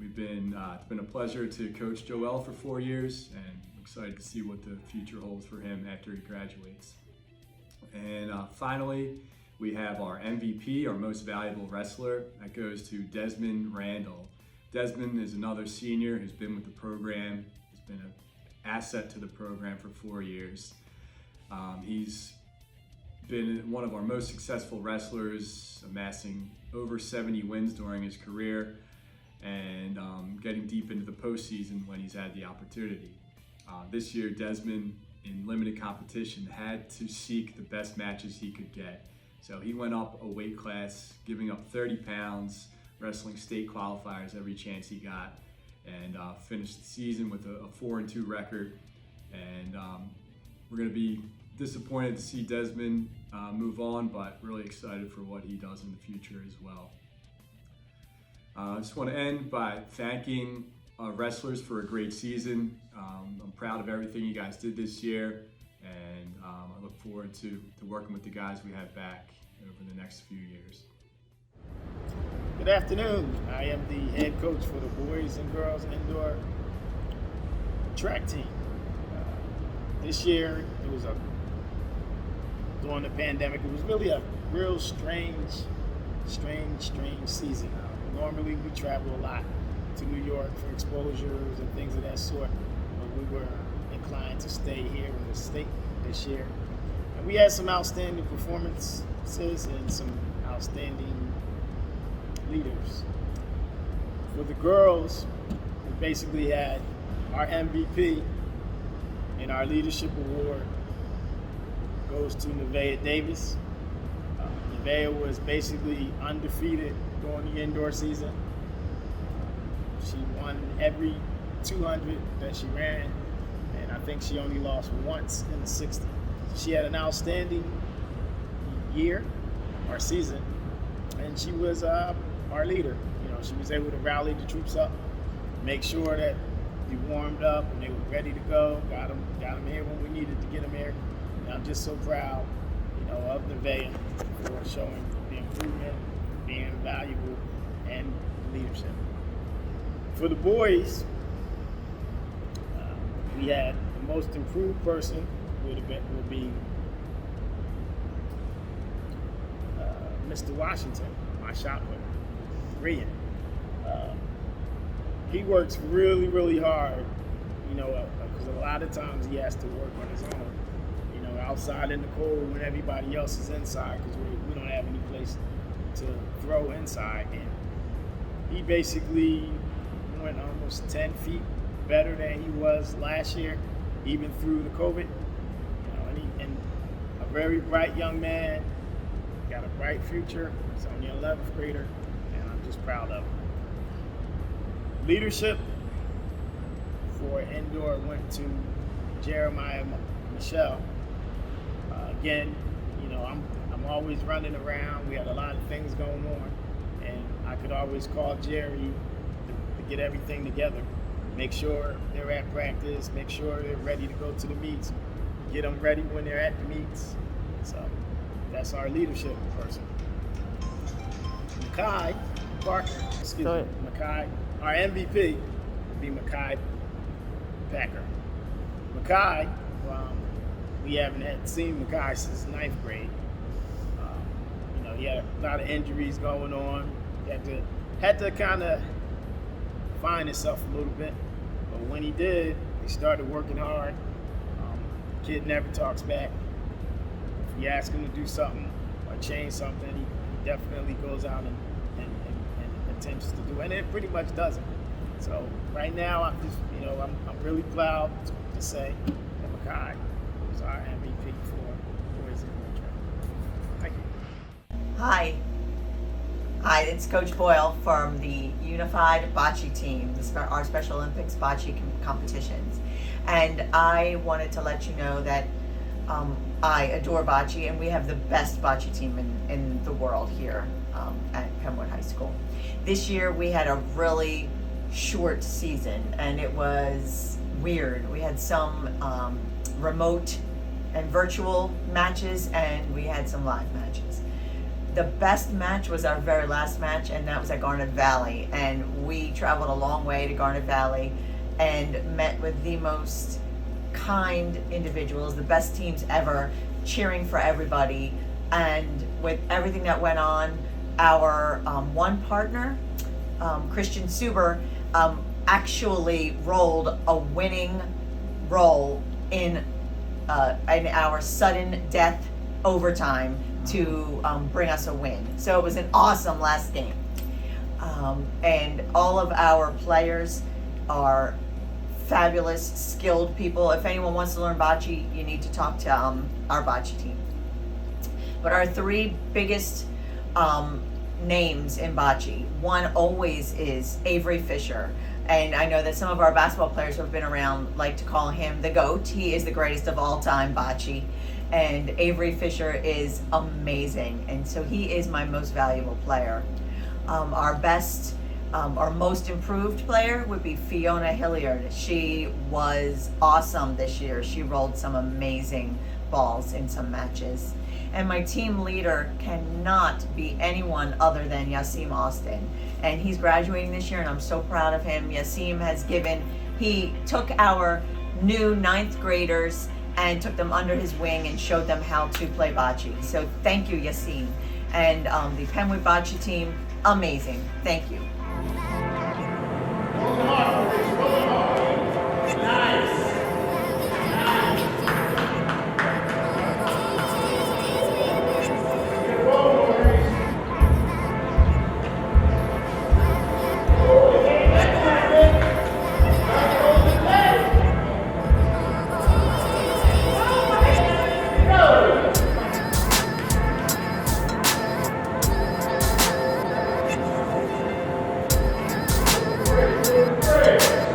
A: it's been a pleasure to coach Joel for 4 years, and I'm excited to see what the future holds for him after he graduates. And finally, we have our MVP, our most valuable wrestler. That goes to Desmond Randall. Desmond is another senior who's been with the program. He's been an asset to the program for 4 years. He's been one of our most successful wrestlers, amassing over 70 wins during his career and getting deep into the postseason when he's had the opportunity. This year, Desmond, in limited competition, had to seek the best matches he could get. So he went up a weight class, giving up 30 pounds, wrestling state qualifiers every chance he got, and finished the season with a 4-2 record. And we're going to be disappointed to see Desmond move on, but really excited for what he does in the future as well. I just want to end by thanking wrestlers for a great season. I'm proud of everything you guys did this year, and I look forward to working with the guys we have back over the next few years.
C: Good afternoon. I am the head coach for the boys and girls indoor track team. This year, during the pandemic, it was really a real strange season. Normally we travel a lot to New York for exposures and things of that sort, but we were inclined to stay here in the state this year. And we had some outstanding performances and some outstanding leaders. For the girls, we basically had our MVP, and our leadership award goes to Nevaeh Davis. Nevaeh was basically undefeated during the indoor season. She won every 200 that she ran, and I think she only lost once in the 60. She had an outstanding year or season, and she was our leader. She was able to rally the troops up, make sure that we warmed up and they were ready to go. Got them here when we needed to get them here. And I'm just so proud, of Nevaeh for showing the improvement, being valuable, and leadership. For the boys, we had the most improved person will be Mr. Washington, my shot putter, Rian. He works really, really hard, because a lot of times he has to work on his own, outside in the cold when everybody else is inside, because we don't have any place to throw inside. And he basically went almost 10 feet better than he was last year, even through the COVID. And a very bright young man, got a bright future. He's only an 11th grader, and I'm just proud of him. Leadership for indoor went to Jeremiah Michelle. Again, you know, I'm always running around. We had a lot of things going on, and I could always call Jerry to get everything together. Make sure they're at practice, make sure they're ready to go to the meets, get them ready when they're at the meets. So that's our leadership person. Makai Parker, Makai, our MVP would be Makai Packer. Makai, we haven't seen Makai since 9th grade. You know, he had a lot of injuries going on. He had to kind of find himself a little bit. But when he did, he started working hard. The kid never talks back. If you ask him to do something or change something, he definitely goes out and attempts to do it. And it pretty much does it. So right now, I'm just, you know, I'm really proud to say that Makai is our MVP for boys and girls track. Thank you.
D: Hi, it's Coach Boyle from the Unified Bocce team, our Special Olympics bocce competitions. And I wanted to let you know that I adore bocce, and we have the best bocce team in the world here at Penwood High School. This year we had a really short season, and it was weird. We had some remote and virtual matches, and we had some live matches. The best match was our very last match, and that was at Garnet Valley. And we traveled a long way to Garnet Valley and met with the most kind individuals, the best teams ever, cheering for everybody. And with everything that went on, our one partner, Christian Suber, actually rolled a winning roll in our sudden death overtime to bring us a win. So it was an awesome last game. And all of our players are fabulous, skilled people. If anyone wants to learn bocce, you need to talk to our bocce team. But our three biggest names in bocce, one always is Avery Fisher. And I know that some of our basketball players who have been around like to call him the GOAT. He is the greatest of all time bocce. And Avery Fisher is amazing. And so he is my most valuable player. Our best, our most improved player would be Fiona Hilliard. She was awesome this year. She rolled some amazing balls in some matches. And my team leader cannot be anyone other than Yasim Austin. And he's graduating this year, and I'm so proud of him. Yasim he took our new 9th graders and took them under his wing and showed them how to play bocce. So thank you, Yasim. And the Penwood bocce team, amazing. Thank you.
B: Great.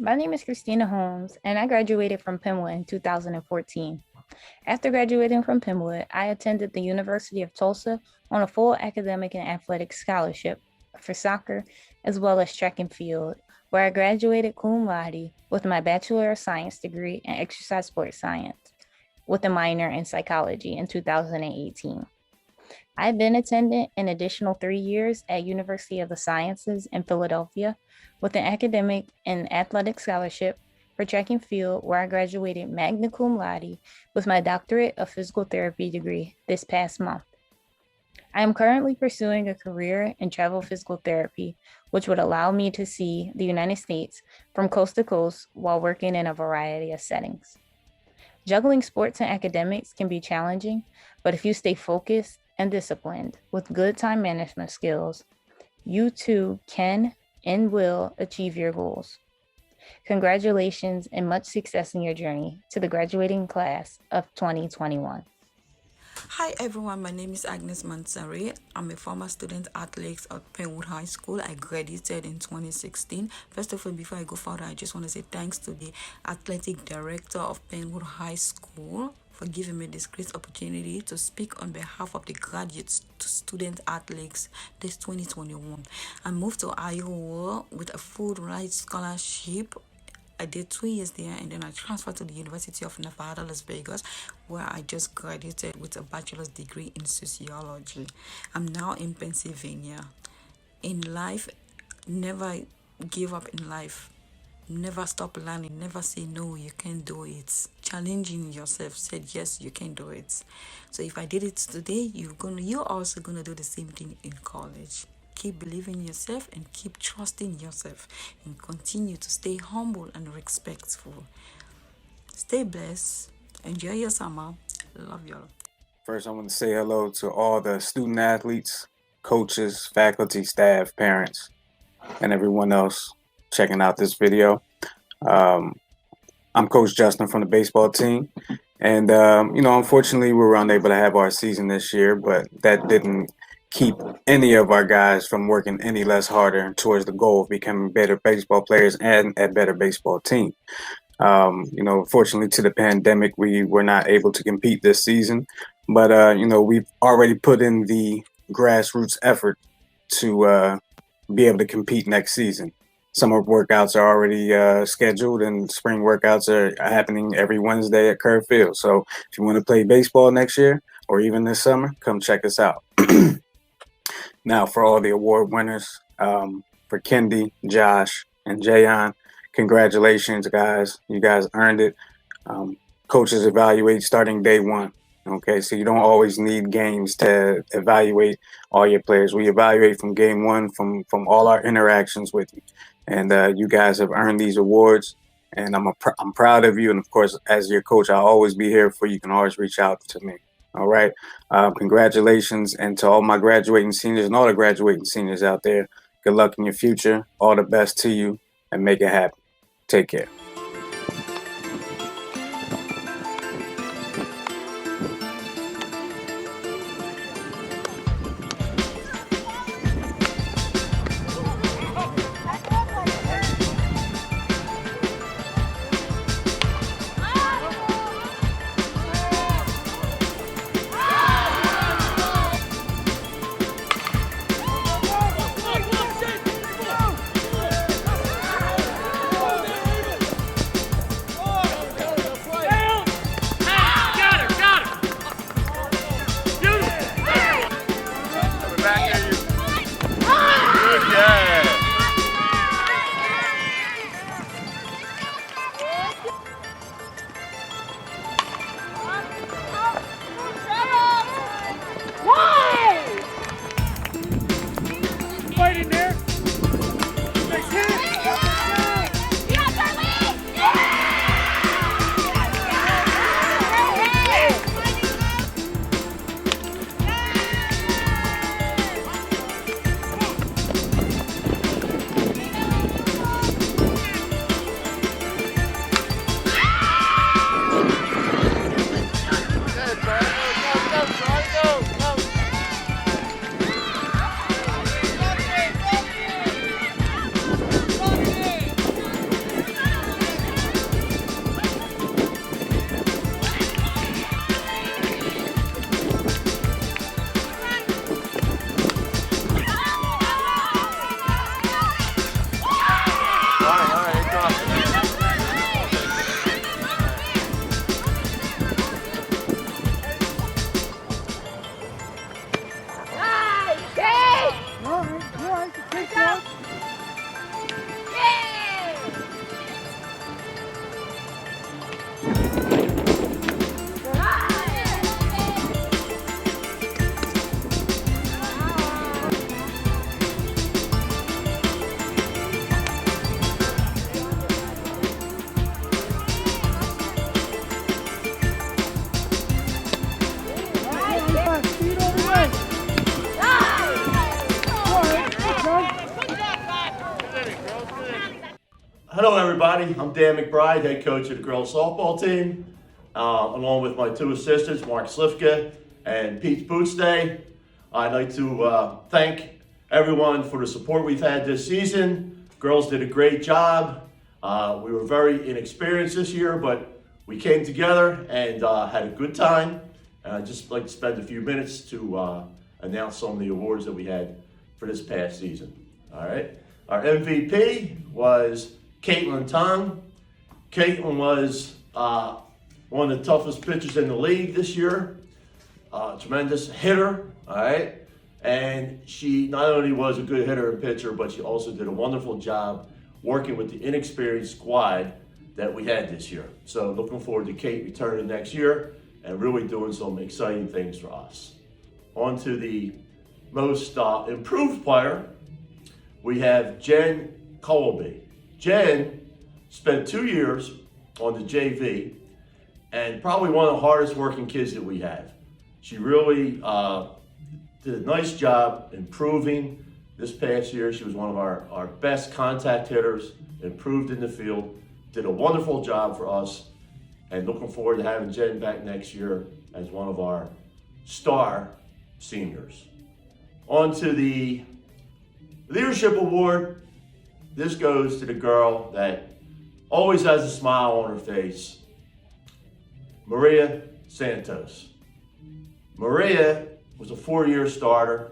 E: My name is Christina Holmes, and I graduated from Penwood in 2014. After graduating from Penwood, I attended the University of Tulsa on a full academic and athletic scholarship for soccer, as well as track and field, where I graduated cum laude with my Bachelor of Science degree in exercise sports science, with a minor in psychology in 2018. I then attended an additional 3 years at University of the Sciences in Philadelphia with an academic and athletic scholarship for track and field, where I graduated magna cum laude with my doctorate of physical therapy degree this past month. I am currently pursuing a career in travel physical therapy, which would allow me to see the United States from coast to coast while working in a variety of settings. Juggling sports and academics can be challenging, but if you stay focused and disciplined with good time management skills, you too can and will achieve your goals. Congratulations and much success in your journey to the graduating class of 2021.
I: Hi everyone, my name is Agnes Mansari. I'm a former student athlete at Penwood High School. I graduated in 2016. First of all, before I go further, I just want to say thanks to the athletic director of Penwood High School for giving me this great opportunity to speak on behalf of the graduate student athletes this 2021. I moved to Iowa with a full ride scholarship. I did 2 years there, and then I transferred to the University of Nevada, Las Vegas, where I just graduated with a bachelor's degree in sociology. I'm now in Pennsylvania. In life, never give up in life. Never stop learning. Never say no, you can't do it. Challenging yourself, said yes, you can do it. So if I did it today, you're also gonna do the same thing in college. Keep believing in yourself and keep trusting yourself, and continue to stay humble and respectful. Stay blessed. Enjoy your summer. Love y'all.
L: First, I want to say hello to all the student athletes, coaches, faculty, staff, parents, and everyone else checking out this video. I'm Coach Justin from the baseball team. And, unfortunately, we were unable to have our season this year, but that didn't keep any of our guys from working any less harder towards the goal of becoming better baseball players and a better baseball team. Fortunately to the pandemic, we were not able to compete this season, but, we've already put in the grassroots effort to be able to compete next season. Summer workouts are already scheduled, and spring workouts are happening every Wednesday at Kerr Field. So if you want to play baseball next year or even this summer, come check us out. Now, for all the award winners, for Kendi, Josh, and Jayon, congratulations, guys. You guys earned it. Coaches evaluate starting day one. Okay, so you don't always need games to evaluate all your players. We evaluate from game one, from all our interactions with you. And you guys have earned these awards, and I'm proud of you. And of course, as your coach, I'll always be here for you. You can always reach out to me. All right. Congratulations. And to all my graduating seniors and all the graduating seniors out there, good luck in your future. All the best to you, and make it happen. Take care.
F: Hello, everybody. I'm Dan McBride, head coach of the girls softball team, along with my two assistants, Mark Slifka and Pete Bootsday. I'd like to thank everyone for the support we've had this season. Girls did a great job. We were very inexperienced this year, but we came together and had a good time. And I'd just like to spend a few minutes to announce some of the awards that we had for this past season. All right. Our MVP was Caitlin Tong. Caitlin was one of the toughest pitchers in the league this year. Tremendous hitter, all right? And she not only was a good hitter and pitcher, but she also did a wonderful job working with the inexperienced squad that we had this year. So looking forward to Kate returning next year and really doing some exciting things for us. On to the most improved player, we have Jen Colby. Jen spent 2 years on the JV and probably one of the hardest working kids that we have. She really did a nice job improving this past year. She was one of our best contact hitters, improved in the field, did a wonderful job for us, and looking forward to having Jen back next year as one of our star seniors. On to the Leadership Award. This goes to the girl that always has a smile on her face, Maria Santos. Maria was a 4-year starter,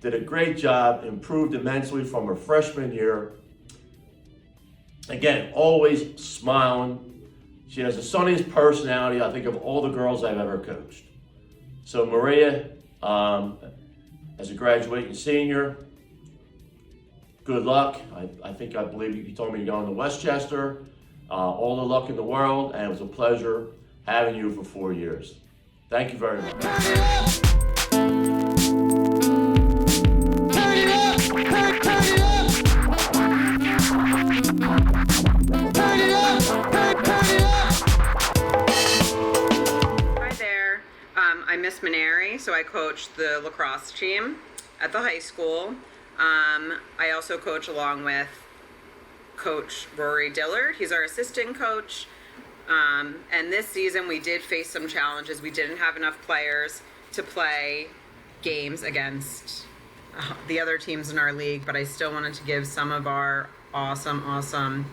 F: did a great job, improved immensely from her freshman year. Again, always smiling. She has the sunniest personality, I think, of all the girls I've ever coached. So Maria, as a graduating senior, good luck. I believe you told me you're going to Westchester. All the luck in the world, and it was a pleasure having you for 4 years. Thank you very much.
M: Hi there. I'm Miss Maneri, so I coach the lacrosse team at the high school. I also coach along with Coach Rory Dillard. He's our assistant coach. And this season we did face some challenges. We didn't have enough players to play games against the other teams in our league, but I still wanted to give some of our awesome,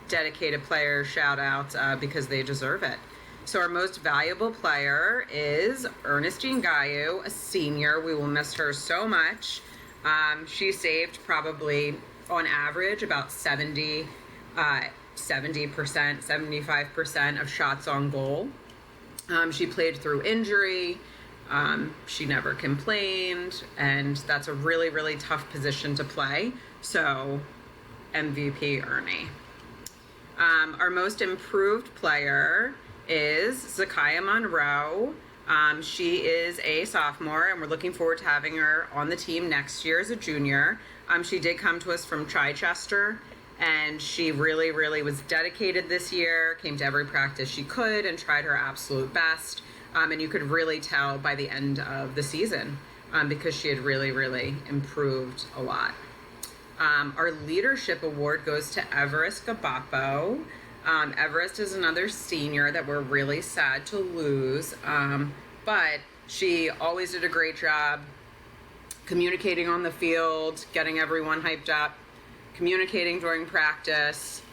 M: dedicated players shout outs because they deserve it. So our most valuable player is Ernestine Gayu, a senior. We will miss her so much. She saved probably on average about 70%, 75% of shots on goal. She played through injury. She never complained, and that's a really tough position to play. So MVP Ernie. Our most improved player is Zakaya Monroe. She is a sophomore, and we're looking forward to having her on the team next year as a junior. She did come to us from Chichester, and she really was dedicated this year, came to every practice she could and tried her absolute best. And you could really tell by the end of the season because she had really improved a lot. Our leadership award goes to Everest Gabapo. Everest is another senior that we're really sad to lose, but she always did a great job communicating on the field, getting everyone hyped up, communicating during practice,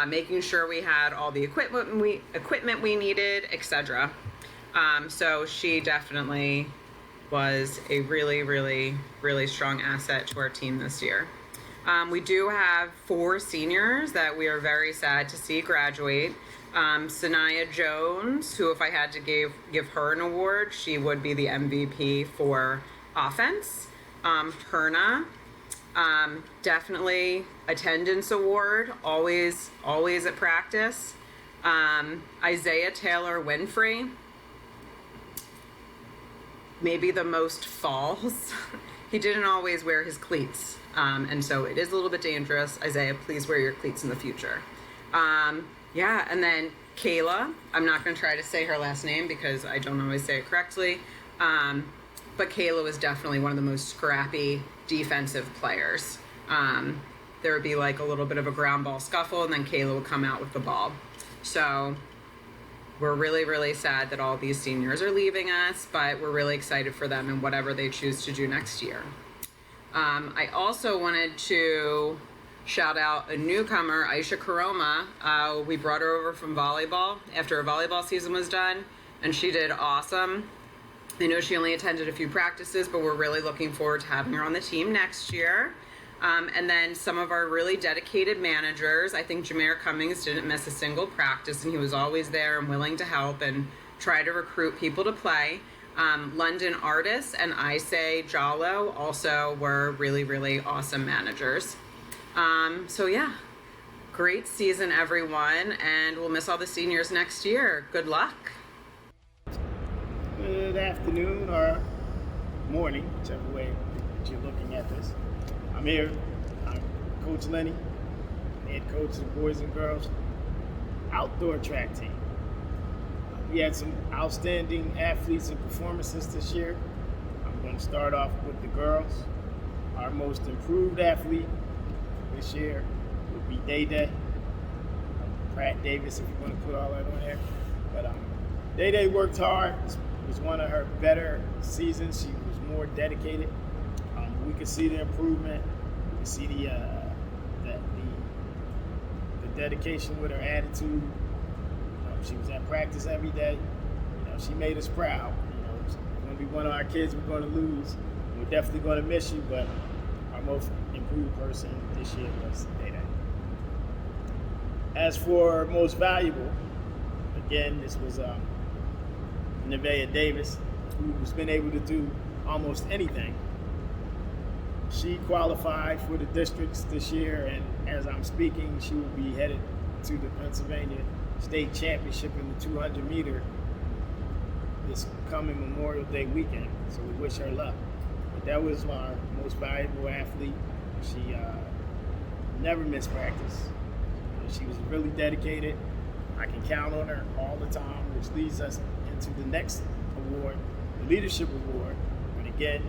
M: making sure we had all the equipment we needed, etc. So she definitely was a really strong asset to our team this year. We do have 4 seniors that we are very sad to see graduate. Sanaya Jones, who if I had to give her an award, she would be the MVP for offense. Perna, definitely attendance award, always at practice. Isaiah Taylor Winfrey, maybe the most falls. He didn't always wear his cleats, and so it is a little bit dangerous. Isaiah, please wear your cleats in the future. Yeah, and then Kayla, I'm not going to try to say her last name because I don't always say it correctly, but Kayla was definitely one of the most scrappy defensive players. there would be like a little bit of a ground ball scuffle, and then Kayla would come out with the ball. So we're really, really sad that all these seniors are leaving us, but we're really excited for them and whatever they choose to do next year. I also wanted to shout out a newcomer, Aisha Karoma. We brought her over from volleyball after her volleyball season was done, and she did awesome. I know she only attended a few practices, but we're really looking forward to having her on the team next year. And then some of our really dedicated managers. I think Jameer Cummings didn't miss a single practice, and he was always there and willing to help and try to recruit people to play. London Artists and Isay Jallo also were really, really awesome managers. So yeah, great season, everyone, and we'll miss all the seniors next year. Good luck.
C: Good afternoon or morning, whichever way that you're looking at this. I'm here. I'm Coach Lenny, head coach of the boys and girls outdoor track team. We had some outstanding athletes and performances this year. I'm going to start off with the girls. Our most improved athlete this year would be Day Day. Pratt Davis, if you want to put all that on there. But Day Day worked hard. It was one of her better seasons. She was more dedicated. We could see the improvement. We could see the dedication with her attitude. She was at practice every day. She made us proud. It's going to be one of our kids we're going to lose. We're definitely going to miss you, but our most improved person this year was Day Day. As for most valuable, again, this was Nevaeh Davis, who's been able to do almost anything. She qualified for the districts this year, and as I'm speaking, she will be headed to the Pennsylvania State Championship in the 200 meter this coming Memorial Day weekend. So we wish her luck. But that was our most valuable athlete. She never missed practice. She was really dedicated. I can count on her all the time, which leads us into the next award, the Leadership Award. And again,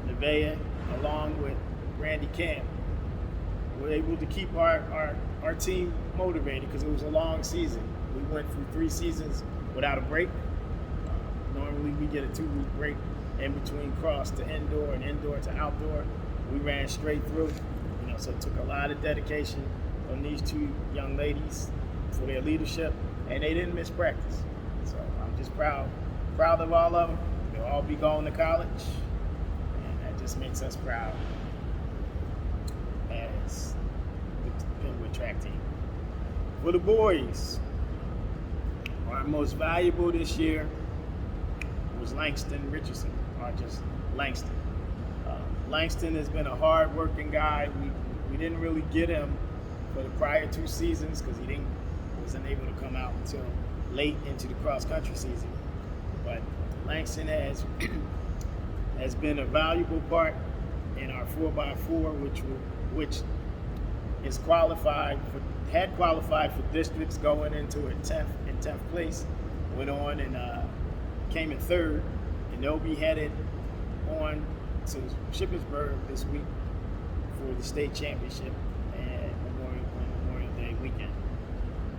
C: Nevaeh, along with Randy Camp, were able to keep our team motivated because it was a long season. We went through 3 seasons without a break. Normally we get a 2-week break in between cross to indoor and indoor to outdoor. We ran straight through, so it took a lot of dedication on these 2 young ladies for their leadership, and they didn't miss practice. So I'm just proud of all of them. They'll all be going to college, and that just makes us proud as the Penwood track team. For the boys, our most valuable this year was Langston Richardson, or just Langston. Langston has been a hard-working guy. We didn't really get him for the prior 2 seasons because he wasn't able to come out until late into the cross-country season. But Langston has been a valuable part in our 4x4, which is had qualified for districts going into a 10th place. Went on and came in 3rd, and they'll be headed on to Shippensburg this week for the state championship and Memorial Day weekend.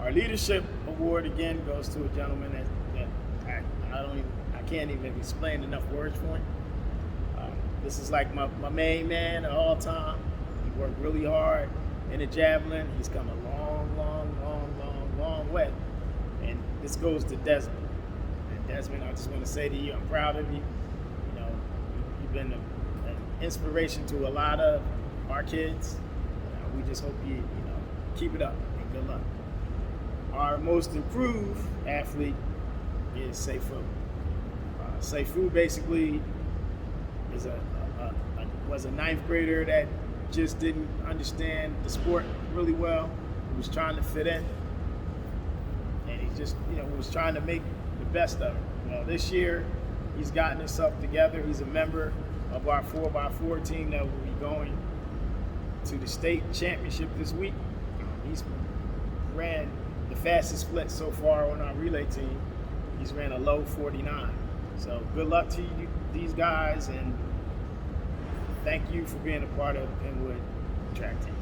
C: Our leadership award again goes to a gentleman that I can't even explain enough words for him. This is like my main man of all time. He worked really hard in the javelin. He's come a long way. And this goes to Desmond. And Desmond, I just want to say to you, I'm proud of you. You've been an inspiration to a lot of our kids. We just hope you keep it up and good luck. Our most improved athlete is Seifu. Seifu basically was a 9th grader that just didn't understand the sport really well. He was trying to fit in, and he just was trying to make the best of it. Well, this year he's gotten himself together. He's a member of our 4x4 team that will be going to the state championship this week. He's ran the fastest split so far on our relay team. He's ran a low 49. So good luck to you, these guys, and thank you for being a part of the Penwood track team.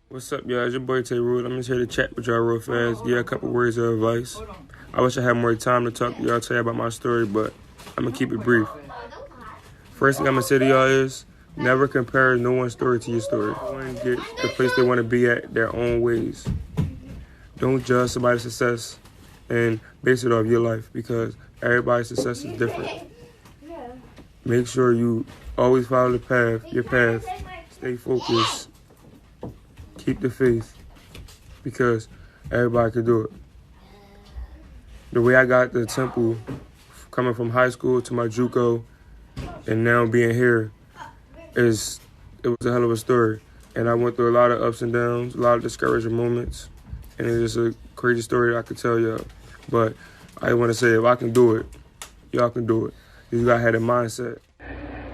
N: What's up, y'all? It's your boy Tay Rude. I'm just here to chat with y'all real fast. Yeah, a couple words of advice. I wish I had more time to talk to y'all today about my story, but I'm gonna keep it brief. First thing I'm gonna say to y'all is never compare no one's story to your story. Everyone get the place they want to be at their own ways. Don't judge somebody's success and base it off your life because everybody's success is different. Make sure you always follow your path. Stay focused. Keep the faith because everybody can do it. The way I got to Temple, coming from high school to my JUCO, and now being here, it was a hell of a story. And I went through a lot of ups and downs, a lot of discouraging moments, and it's just a crazy story that I could tell y'all. But I want to say, if I can do it, y'all can do it. You gotta have a mindset.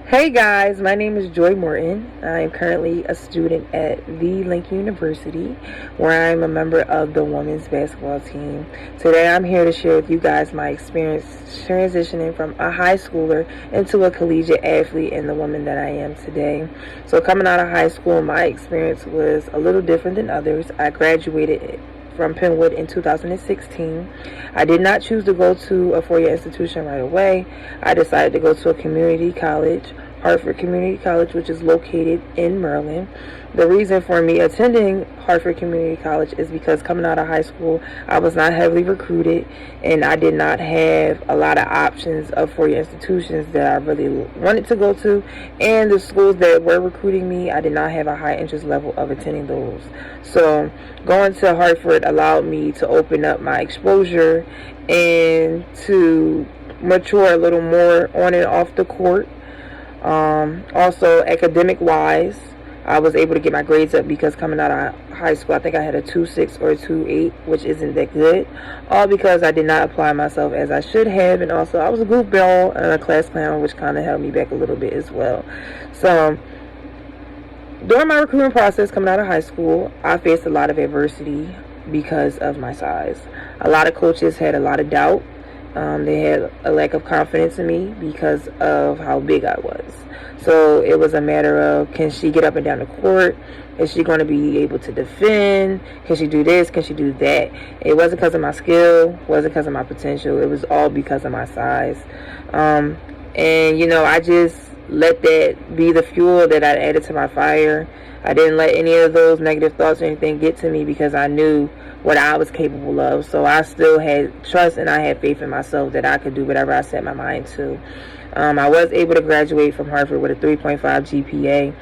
R: Hey guys, my name is Joy Morton. I am currently a student at the Lincoln University, where I am a member of the women's basketball team. Today I'm here to share with you guys my experience transitioning from a high schooler into a collegiate athlete and the woman that I am today. So coming out of high school, my experience was a little different than others. I graduated from Penn in 2016. I did not choose to go to a four-year institution right away. I decided to go to a community college, Hartford Community College, which is located in Maryland. The reason for me attending Hartford Community College is because coming out of high school, I was not heavily recruited, and I did not have a lot of options of four-year institutions that I really wanted to go to, and the schools that were recruiting me, I did not have a high interest level of attending those. So going to Hartford allowed me to open up my exposure and to mature a little more on and off the court. Also academic-wise, I was able to get my grades up because coming out of high school, I think I had a 2.6 or a 2.8, which isn't that good. All because I did not apply myself as I should have, and also I was a goofball and a class clown, which kind of held me back a little bit as well. So during my recruiting process coming out of high school, I faced a lot of adversity because of my size. A lot of coaches had a lot of doubt. They had a lack of confidence in me because of how big I was. So it was a matter of, can she get up and down the court? Is she going to be able to defend? Can she do this? Can she do that? It wasn't because of my skill. It wasn't because of my potential. It was all because of my size. And, you know, I just let that be the fuel that I added to my fire. I didn't let any of those negative thoughts or anything get to me because I knew what I was capable of. So I still had trust and I had faith in myself that I could do whatever I set my mind to. I was able to graduate from Hartford with a 3.5 GPA,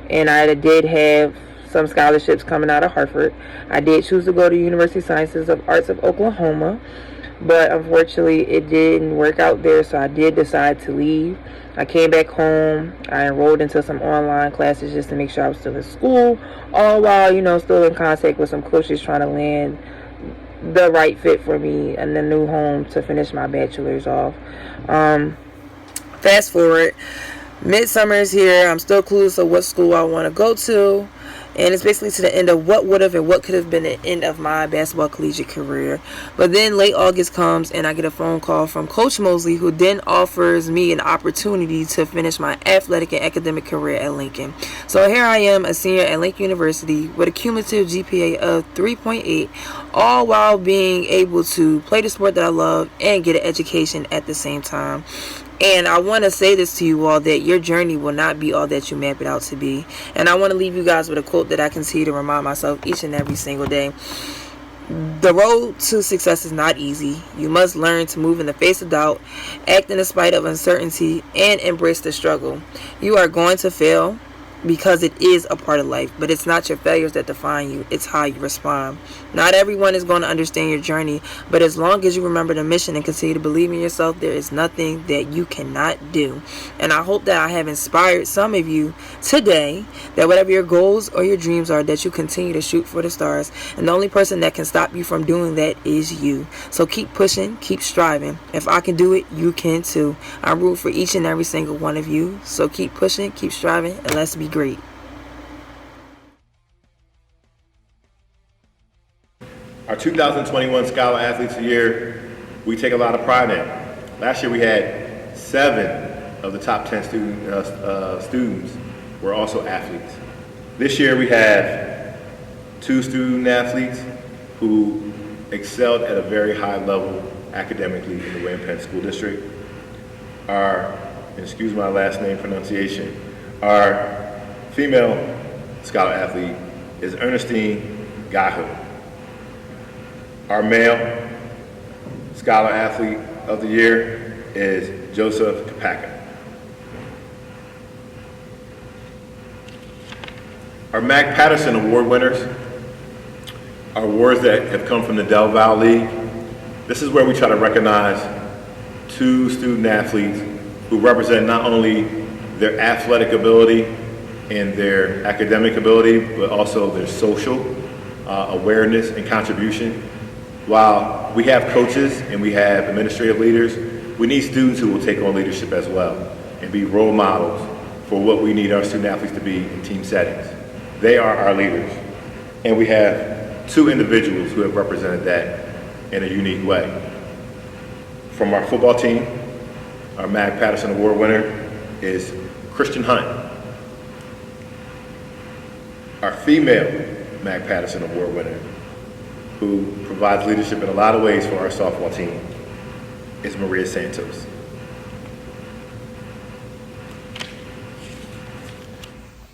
R: and I did have some scholarships coming out of Hartford. I did choose to go to University of Sciences of Arts of Oklahoma, but unfortunately it didn't work out there, so I did decide to leave. I came back home. I enrolled into some online classes just to make sure I was still in school, all while, you know, still in contact with some coaches trying to land the right fit for me and the new home to finish my bachelor's off. Fast forward, midsummer is here. I'm still clueless of what school I want to go to. And it's basically to the end of what would have and what could have been the end of my basketball collegiate career. But then late August comes and I get a phone call from Coach Mosley, who then offers me an opportunity to finish my athletic and academic career at Lincoln. So here I am, a senior at Lincoln University with a cumulative GPA of 3.8, all while being able to play the sport that I love and get an education at the same time. And I want to say this to you all, that your journey will not be all that you map it out to be. And I want to leave you guys with a quote that I continue to remind myself each and every single day. The road to success is not easy. You must learn to move in the face of doubt, act in the spite of uncertainty, and embrace the struggle. You are going to fail because it is a part of life, but it's not your failures that define you, it's how you respond. Not everyone is going to understand your journey, but as long as you remember the mission and continue to believe in yourself, there is nothing that you cannot do. And I hope that I have inspired some of you today, that whatever your goals or your dreams are, that you continue to shoot for the stars, and the only person that can stop you from doing that is you. So keep pushing, keep striving. If I can do it, you can too. I root for each and every single one of you, so keep pushing, keep striving, and let's be great.
B: Our 2021 Scholar Athletes of the Year, we take a lot of pride in. Last year we had 7 of the top 10 students were also athletes. This year we have 2 student athletes who excelled at a very high level academically in the Penn School District. Our, excuse my last name pronunciation, our female scholar athlete is Ernestine Gahu. Our male scholar athlete of the year is Joseph Kapaka. Our Mac Patterson Award winners are awards that have come from the Del Valle League. This is where we try to recognize 2 student athletes who represent not only their athletic ability and their academic ability, but also their social awareness and contribution. While we have coaches and we have administrative leaders, we need students who will take on leadership as well and be role models for what we need our student athletes to be in team settings. They are our leaders. And we have 2 individuals who have represented that in a unique way. From our football team, our Mag Patterson Award winner is Christian Hunt. Our female Mag Patterson Award winner, who provides leadership in a lot of ways for our softball team, is Maria Santos.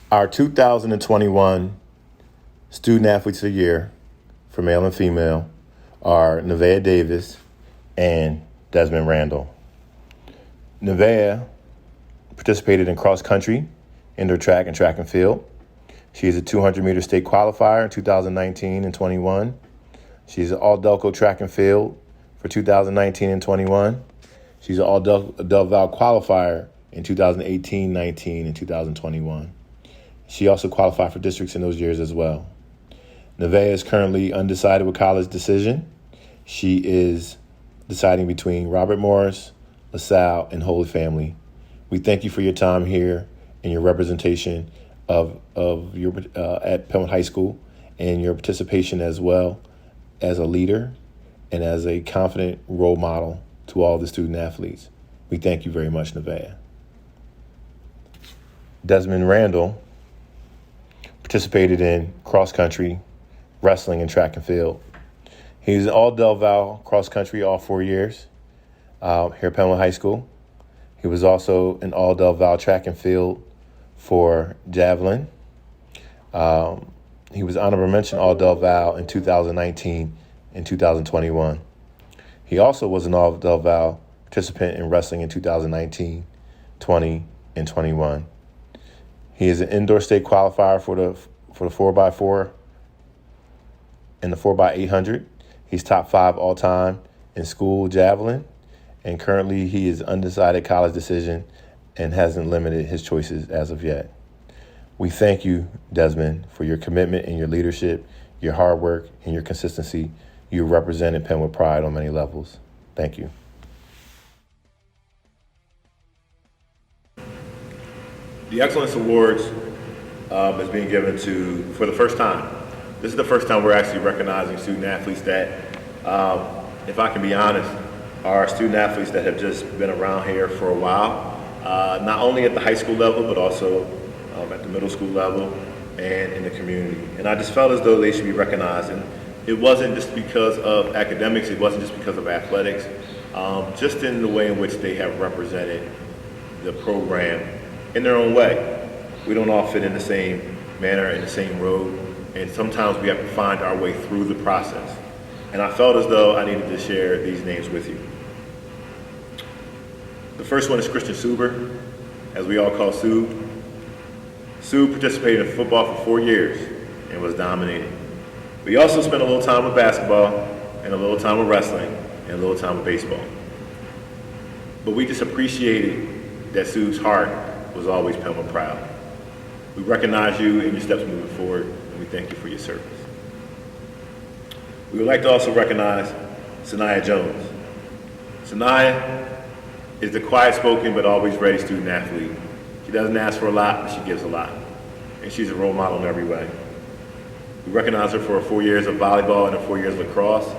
B: Our 2021 Student Athletes of the Year for male and female are Nevaeh Davis and Desmond Randall. Nevaeh participated in cross country, indoor track, and track and field. She is a 200-meter state qualifier in 2019 and 21. She's an all-Delco track and field for 2019 and 21. She's an all-Del Valle qualifier in 2018, 19, and 2021. She also qualified for districts in those years as well. Nevaeh is currently undecided with college decision. She is deciding between Robert Morris, LaSalle, and Holy Family. We thank you for your time here and your representation of your at Penn High School and your participation as well as a leader and as a confident role model to all the student athletes. We thank you very much, Nevaeh. Desmond Randall participated in cross country, wrestling, and track and field. He's an all Del Valle cross country all 4 years here at Penn High School. He was also an all Del Valle track and field for javelin. He was honorable mention all Del Valle in 2019 and 2021. He also was an all Del Valle participant in wrestling in 2019, 20, and 21. He is an indoor state qualifier for the 4x4 and the 4x800. He's top 5 all time in school javelin, and currently he is undecided college decision and hasn't limited his choices as of yet. We thank you, Desmond, for your commitment and your leadership, your hard work, and your consistency. You represented Penn with pride on many levels. Thank you. The Excellence Awards is being given to, for the first time. This is the first time we're actually recognizing student athletes that, if I can be honest, are student athletes that have just been around here for a while, not only at the high school level, but also at the middle school level and in the community. And I just felt as though they should be recognized. And it wasn't just because of academics, it wasn't just because of athletics, just in the way in which they have represented the program in their own way. We don't all fit in the same manner, in the same road, and sometimes we have to find our way through the process. And I felt as though I needed to share these names with you. The first one is Christian Suber, as we all call Sue. Sue participated in football for 4 years and was dominating. We also spent a little time with basketball and a little time with wrestling and a little time with baseball. But we just appreciated that Sue's heart was always Penn proud. We recognize you and your steps moving forward, and we thank you for your service. We would like to also recognize Sanaya Jones. Sanaya is the quiet-spoken but always ready student athlete. She doesn't ask for a lot, but she gives a lot. And she's a role model in every way. We recognize her for her 4 years of volleyball and her 4 years of lacrosse,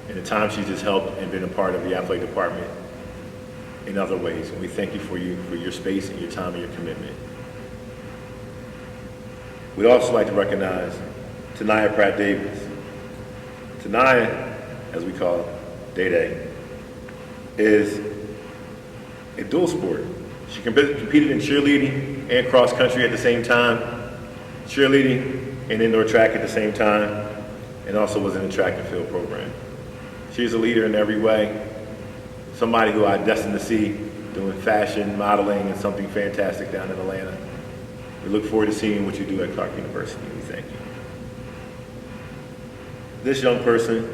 B: and the time she's just helped and been a part of the athletic department in other ways. And we thank you for your space and your time and your commitment. We'd also like to recognize Tanaya Pratt Davis. Tanaya, as we call it, Day-Day, is a dual sport. She competed in cheerleading and cross country at the same time, cheerleading and indoor track at the same time, and also was in the track and field program. She's a leader in every way, somebody who I'm destined to see doing fashion, modeling, and something fantastic down in Atlanta. We look forward to seeing what you do at Clark University. We thank you. This young person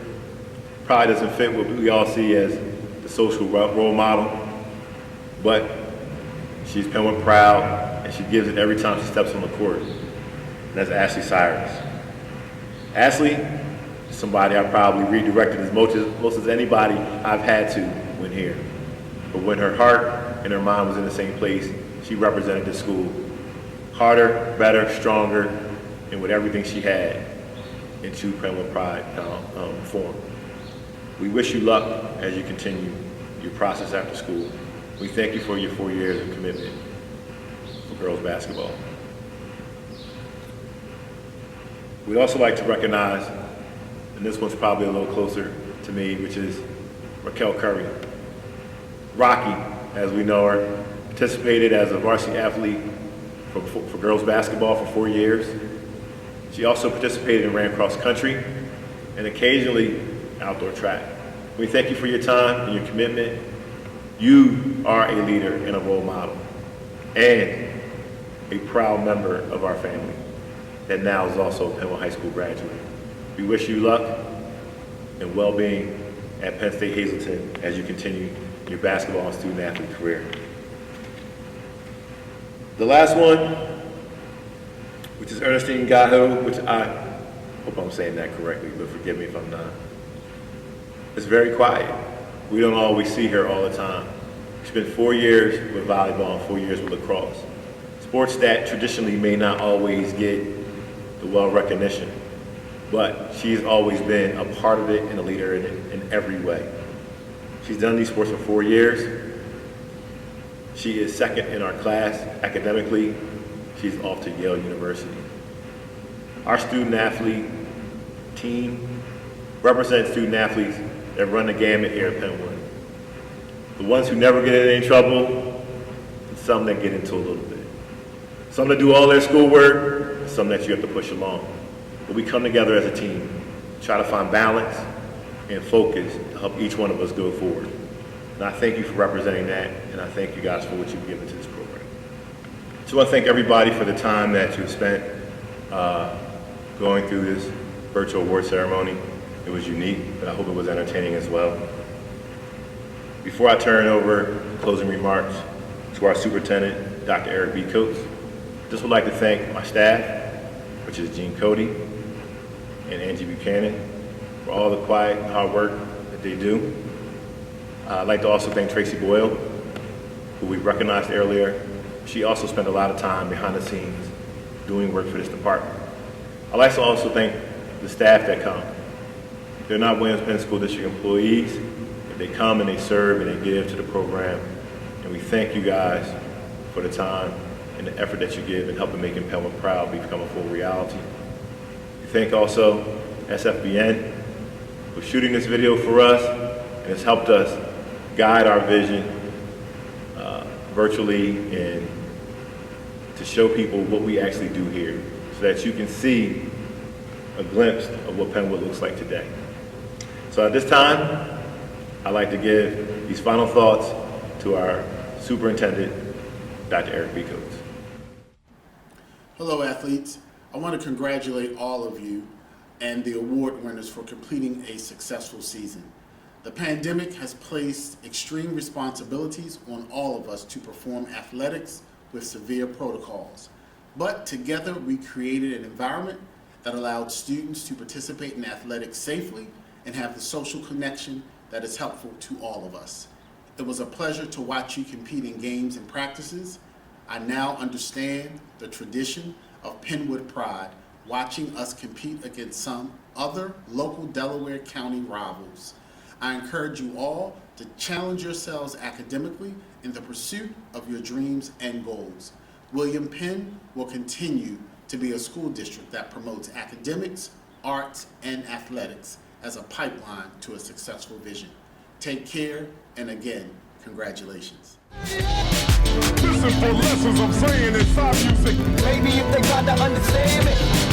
B: probably doesn't fit what we all see as the social role model, but she's Penwood proud, and she gives it every time she steps on the court. And that's Ashley Cyrus. Ashley is somebody I probably redirected as much as anybody I've had to when here. But when her heart and her mind was in the same place, she represented the school harder, better, stronger, and with everything she had in true Penwood pride form. We wish you luck as you continue your process after school. We thank you for your 4 years of commitment for girls basketball. We'd also like to recognize, and this one's probably a little closer to me, which is Raquel Curry. Rocky, as we know her, participated as a varsity athlete for girls basketball for 4 years. She also participated and ran cross country and occasionally outdoor track. We thank you for your time and your commitment. You are a leader and a role model and a proud member of our family that now is also a Penn High School graduate. We wish you luck and well-being at Penn State Hazleton as you continue your basketball and student athlete career. The last one, which is Ernestine Gaho, which I hope I'm saying that correctly, but forgive me if I'm not. It's very quiet. We don't always see her all the time. She spent 4 years with volleyball and 4 years with lacrosse. Sports that traditionally may not always get the well recognition, but she's always been a part of it and a leader in it in every way. She's done these sports for 4 years. She is second in our class academically. She's off to Yale University. Our student athlete team represents student athletes that run the gamut here at Penwood. The ones who never get in any trouble, and some that get into a little bit. Some that do all their schoolwork, and some that you have to push along. But we come together as a team, try to find balance and focus to help each one of us go forward. And I thank you for representing that, and I thank you guys for what you've given to this program. So I want to thank everybody for the time that you've spent going through this virtual award ceremony. It was unique, but I hope it was entertaining as well. Before I turn over closing remarks to our superintendent, Dr. Eric B. Coates, I just would like to thank my staff, which is Jean Cody and Angie Buchanan, for all the quiet and hard work that they do. I'd like to also thank Tracy Boyle, who we recognized earlier. She also spent a lot of time behind the scenes doing work for this department. I'd like to also thank the staff that come. They're not Williams Penn School District employees, but they come and they serve and they give to the program. And we thank you guys for the time and the effort that you give in helping making Penwood proud become a full reality. We thank also SFBN for shooting this video for us, and it's helped us guide our vision virtually and to show people what we actually do here so that you can see a glimpse of what Penwood looks like today. So at this time, I'd like to give these final thoughts to our superintendent, Dr. Eric B. Coates.
O: Hello, athletes. I want to congratulate all of you and the award winners for completing a successful season. The pandemic has placed extreme responsibilities on all of us to perform athletics with severe protocols. But together we created an environment that allowed students to participate in athletics safely and have the social connection that is helpful to all of us. It was a pleasure to watch you compete in games and practices. I now understand the tradition of Penwood pride, watching us compete against some other local Delaware County rivals. I encourage you all to challenge yourselves academically in the pursuit of your dreams and goals. William Penn will continue to be a school district that promotes academics, arts, and athletics as a pipeline to a successful vision. Take care, and again, congratulations.
K: Listen for lessons I'm saying inside music. Maybe if they got to understand it.